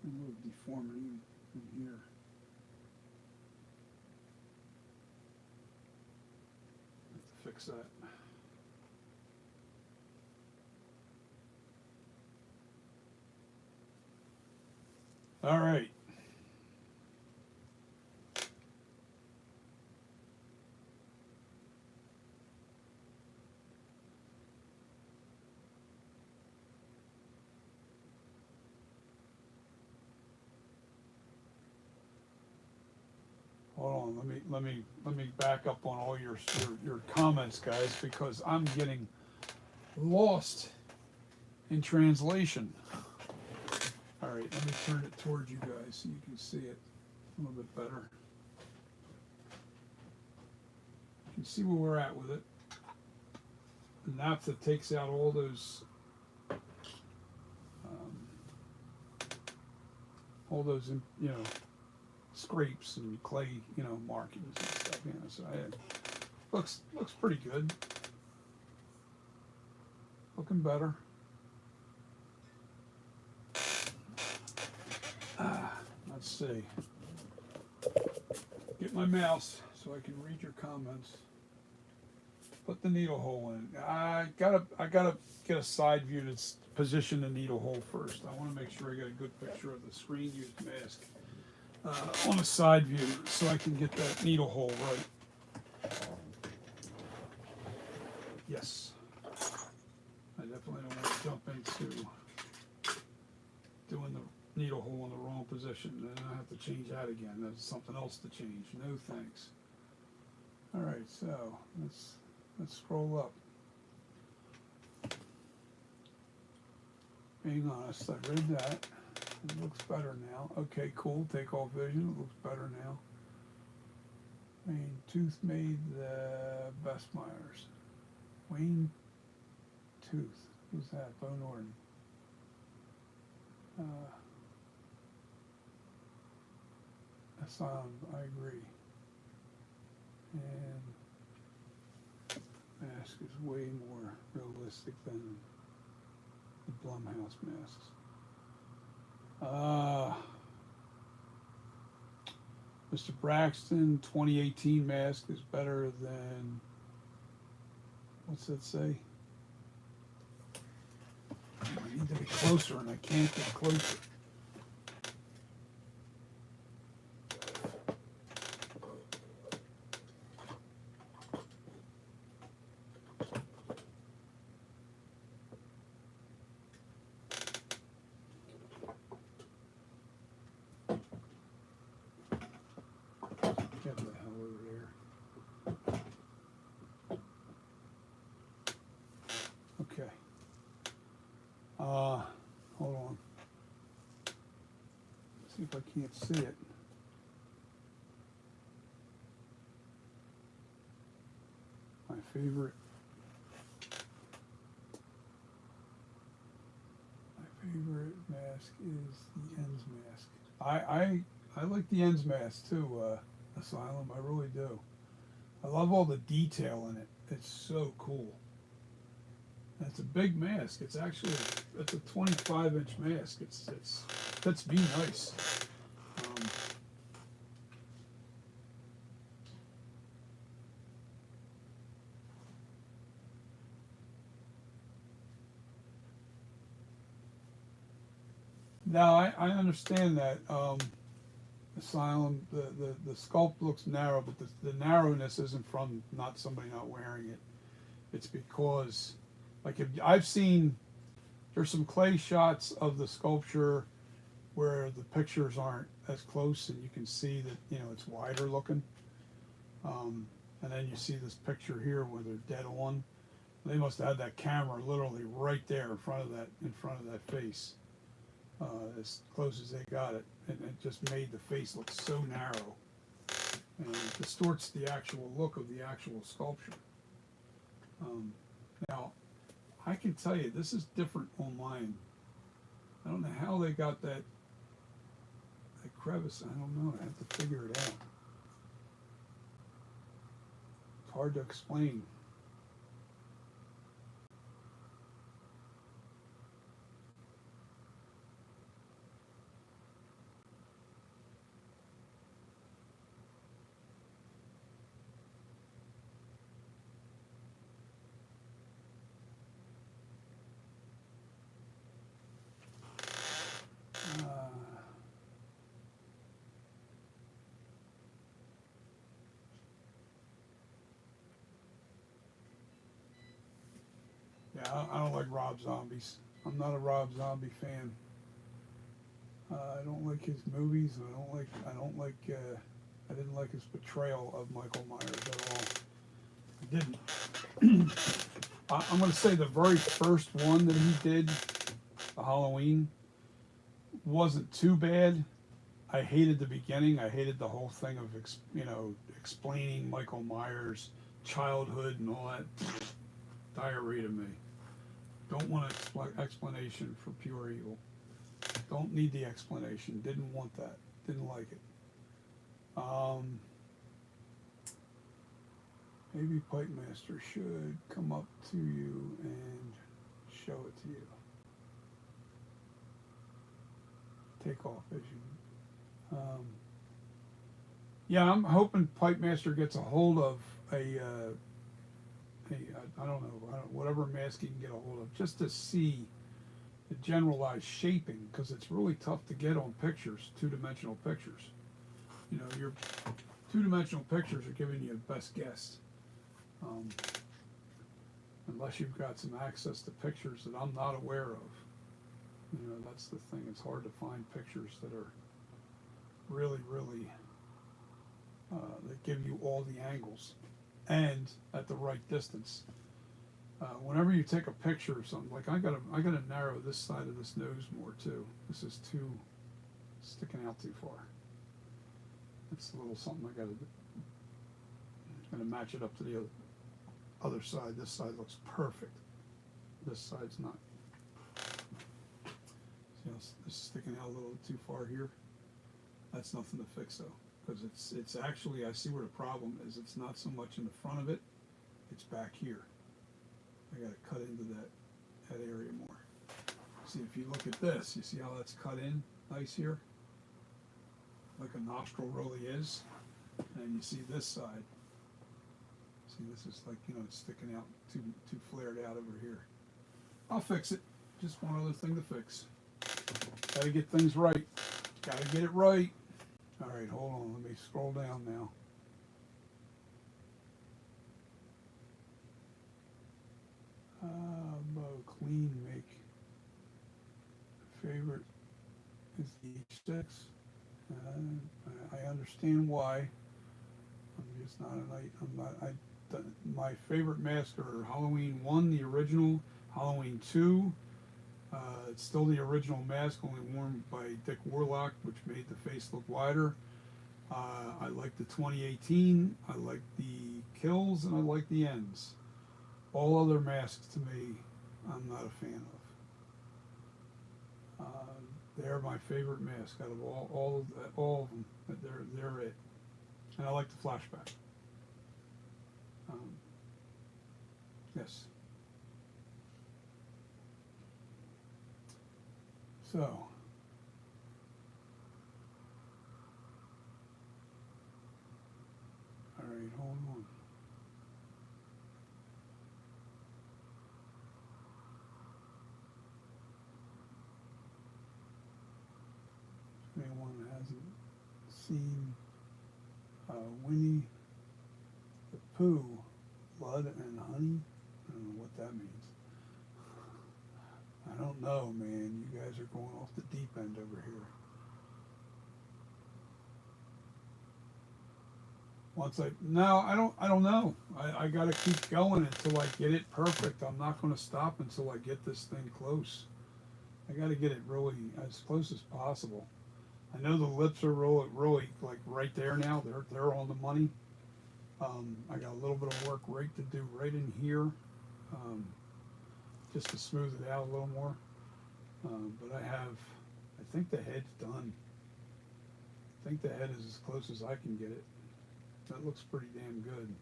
A little deformity in here. Have to fix that. All right. Hold on, let me back up on all your comments, guys, because I'm getting lost in translation. All right, let me turn it towards you guys so you can see it a little bit better. You can see where we're at with it. The naphtha takes out all those you know, scrapes and clay, you know, markings and stuff. You know, so it looks pretty good. Looking better. Let's see. Get my mouse so I can read your comments. Put the needle hole in. I gotta get a side view to position the needle hole first. I want to make sure I get a good picture of the screen used mask on a side view so I can get that needle hole right. Yes. I definitely don't want to jump into doing the needle hole in the wrong position. Then I have to change that again. That's something else to change. No thanks. All right, so let's scroll up. Being honest, I read that. It looks better now. Okay, cool. Take off vision. It looks better now. Wayne Tooth made the Best Myers. Wayne Tooth. Who's that? Bo Norton. Asylum, I agree. And mask is way more realistic than the Blumhouse masks. Mr. Braxton, 2018 mask is better than, what's that say? I need to be closer and I can't get closer. Get the hell over there. Okay. Hold on. See if I can't see it. My favorite mask is the ends mask. I like the ends mask too, Asylum. I really do. I love all the detail in it. It's so cool. And it's a big mask. It's actually it's a 25-inch mask. It's fits me nice. Now I understand that Asylum, the sculpt looks narrow, but the narrowness isn't from not somebody not wearing it. It's because, like, if I've seen, there's some clay shots of the sculpture where the pictures aren't as close, and you can see that it's wider looking. And then you see this picture here where they're dead on. They must have had that camera literally right there in front of that face. As close as they got it, and it just made the face look so narrow, and it distorts the actual look of the actual sculpture. Now, I can tell you this is different on mine. I don't know how they got that crevice. I don't know. I have to figure it out. It's hard to explain. Yeah, I don't like Rob Zombies. I'm not a Rob Zombie fan. I don't like his movies. I didn't like his portrayal of Michael Myers at all. I didn't. I'm going to say the very first one that he did, the Halloween, wasn't too bad. I hated the beginning. I hated the whole thing of explaining Michael Myers' childhood and all that. Diarrhea to me. Don't want an explanation for pure evil. Don't need the explanation. Didn't want that. Didn't like it. Maybe Pipe Master should come up to you and show it to you. Take off vision. Yeah, I'm hoping Pipe Master gets a hold of I don't know, whatever mask he can get a hold of, just to see the generalized shaping, because it's really tough to get on pictures, two-dimensional pictures. you know, your two-dimensional pictures are giving you a best guess. Unless you've got some access to pictures that I'm not aware of. You know, that's the thing, it's hard to find pictures that are really, that give you all the angles and at the right distance. Whenever you take a picture of something, like I gotta narrow this side of this nose more too. This is too sticking out too far. It's a little something I gotta match it up to the other side. This side looks perfect. This side's not. See how this is sticking out a little too far here? That's nothing to fix though, because it's actually, I see where the problem is. It's not so much in the front of it, it's back here. I gotta cut into that area more. See, if you look at this, you see how that's cut in nice here? Like a nostril really is. And you see this side. See, this is like, you know, it's sticking out too flared out over here. I'll fix it. Just one other thing to fix. Gotta get things right. Gotta get it right. Alright, hold on. Let me scroll down now. Clean make. Favorite is the H6. I understand why. I'm just not my favorite masks are Halloween 1, the original, Halloween 2. It's still the original mask, only worn by Dick Warlock, which made the face look wider. I like the 2018, I like the kills, and I like the ends. All other masks to me, I'm not a fan of. They're my favorite mask out of all of them. They're it. And I like the Flashback. Yes. So, all right, hold on. If anyone hasn't seen Winnie the Pooh, Blood and Honey, I don't know what that means. I don't know, man. You guys are going off the deep end over here. I don't know. I gotta keep going until I get it perfect. I'm not gonna stop until I get this thing close. I gotta get it really as close as possible. I know the lips are really like right there now. They're on the money. I got a little bit of work to do right in here. Just to smooth it out a little more. But I think the head's done. I think the head is as close as I can get it. That looks pretty damn good.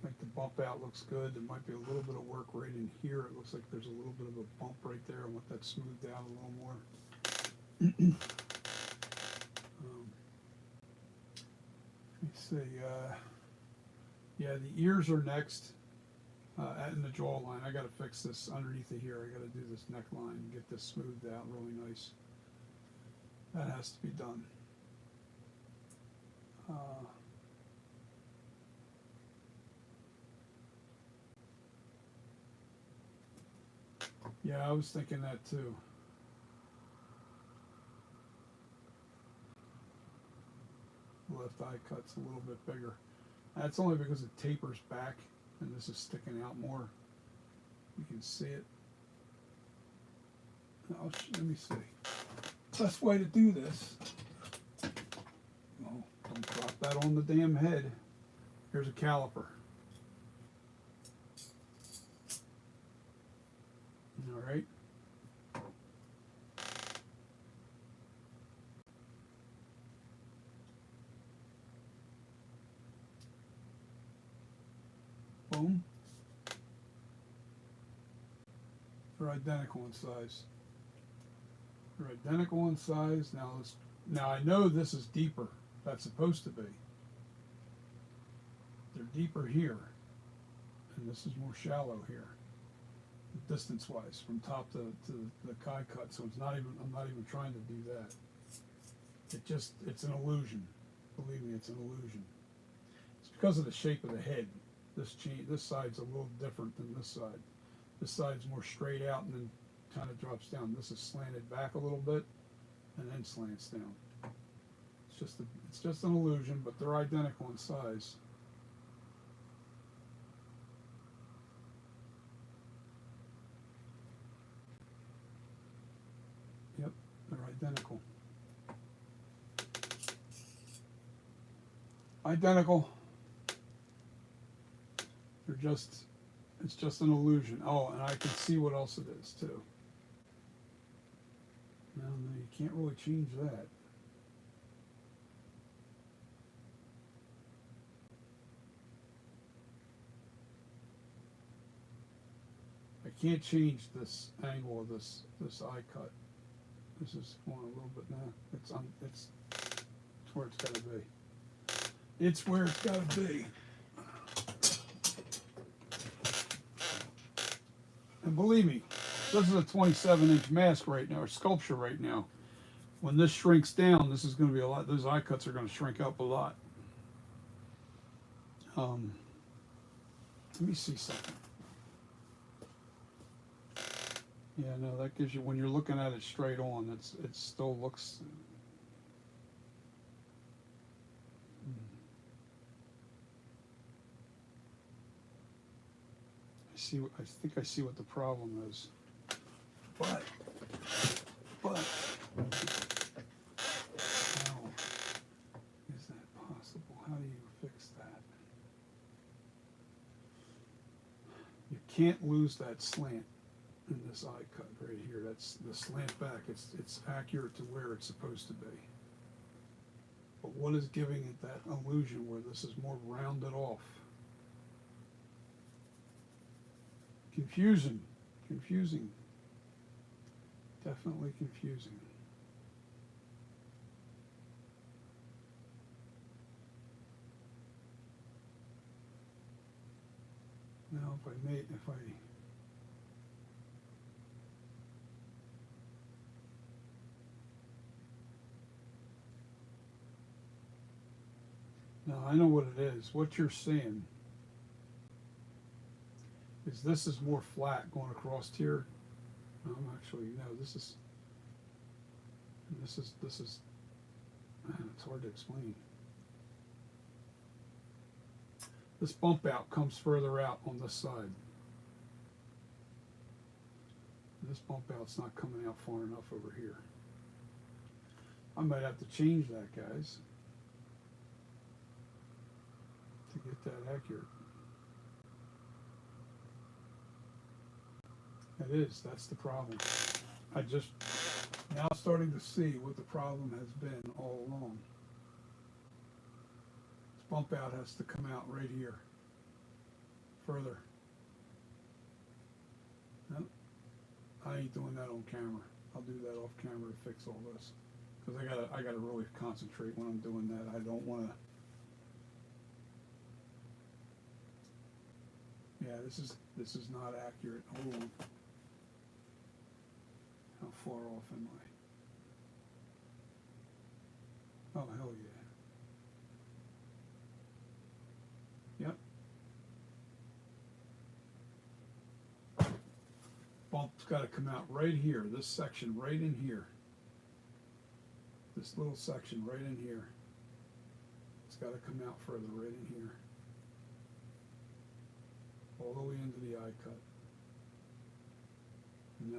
I think the bump out looks good. There might be a little bit of work right in here. It looks like there's a little bit of a bump right there. I want that smoothed out a little more. Let me see. Yeah, the ears are next. In the jawline, I got to fix this underneath of here. I got to do this neckline and get this smoothed out really nice. That has to be done. Yeah, I was thinking that too. Left eye cut's a little bit bigger. That's only because it tapers back and this is sticking out more. You can see it. Let me see. Best way to do this. Oh, don't drop that on the damn head. Here's a caliper. All right. Boom. They're identical in size. They're identical in size. Now I know this is deeper. That's supposed to be. They're deeper here, and this is more shallow here, distance-wise, from top to the Kai cut. So I'm not even trying to do that. It's an illusion. Believe me, it's an illusion. It's because of the shape of the head. This side's a little different than this side. This side's more straight out and then kind of drops down. This is slanted back a little bit and then slants down. It's just an illusion, but they're identical in size. Yep, they're identical. Identical. It's just an illusion. Oh, and I can see what else it is too. No, you can't really change that. I can't change this angle of this eye cut. This is going a little bit now. It's where it's got to be. It's where it's got to be. And believe me, this is a 27-inch mask right now, or sculpture right now. When this shrinks down, this is going to be a lot. Those eye cuts are going to shrink up a lot. Let me see something. Yeah, no, that gives you, when you're looking at it straight on, it still looks. I think I see what the problem is. But how is that possible? How do you fix that? You can't lose that slant in this eye cut right here. That's the slant back. It's accurate to where it's supposed to be. But what is giving it that illusion where this is more rounded off? Confusing. Definitely confusing. Now now I know what it is. What you're seeing is this is more flat going across here. No, this is man, it's hard to explain. This bump out comes further out on this side. This bump out's not coming out far enough over here. I might have to change that, guys, to get that accurate. It is. That's the problem. I just now starting to see what the problem has been all along. This bump out has to come out right here. Further. Nope. I ain't doing that on camera. I'll do that off camera to fix all this. Because I gotta really concentrate when I'm doing that. I don't wanna. Yeah, this is not accurate. Hold on. How far off am I? Oh, hell yeah. Yep. Bump's got to come out right here. This section right in here. This little section right in here. It's got to come out further right in here. All the way into the eye cut. And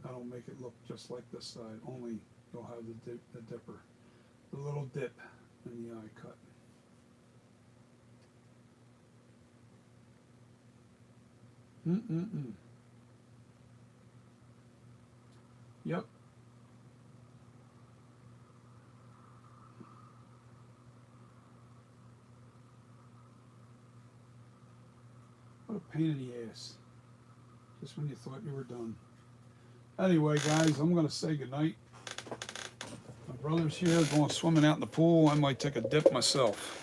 that'll make it look just like this side, only you'll have the dipper, the little dip in the eye cut. Yep. What a pain in the ass. Just when you thought you were done. Anyway, guys, I'm going to say goodnight. My brother's here going swimming out in the pool. I might take a dip myself.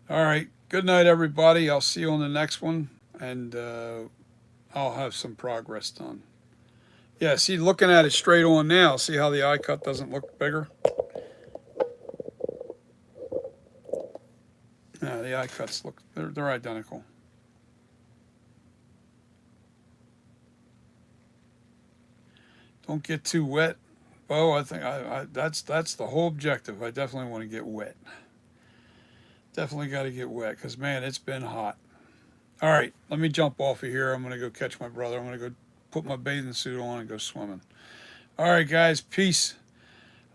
All right. Good night, everybody. I'll see you on the next one, and I'll have some progress done. Yeah, see, looking at it straight on now, see how the eye cut doesn't look bigger? Yeah, the eye cuts look, they're identical. Don't get too wet. Bo, I think that's the whole objective. I definitely want to get wet. Definitely got to get wet because, man, it's been hot. All right, let me jump off of here. I'm going to go catch my brother. I'm going to go put my bathing suit on and go swimming. All right, guys, peace.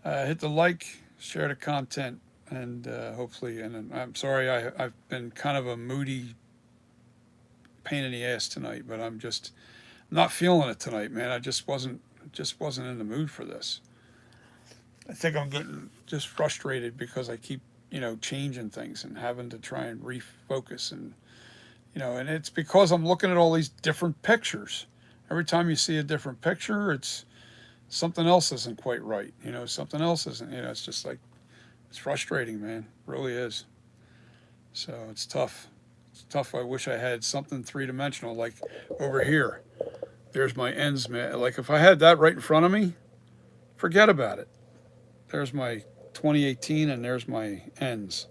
Hit the like, share the content, and hopefully, and I'm sorry I've been kind of a moody pain in the ass tonight, but I'm just not feeling it tonight, man. I just wasn't in the mood for this. I think I'm getting just frustrated because I keep, changing things and having to try and refocus, and and it's because I'm looking at all these different pictures. Every time you see a different picture, it's something else isn't quite right. Something else isn't. It's just like, it's frustrating, man. It really is. So it's tough. It's tough. I wish I had something three-dimensional like over here. There's my ends, man. Like if I had that right in front of me, forget about it. There's my 2018 and there's my ends.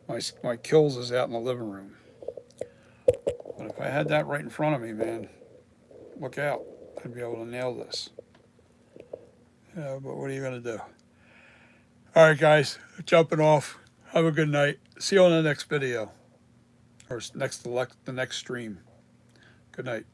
My kills is out in the living room. But if I had that right in front of me, man, look out. I'd be able to nail this. But what are you going to do? All right, guys, jumping off. Have a good night. See you on the next video or the next stream. Good night.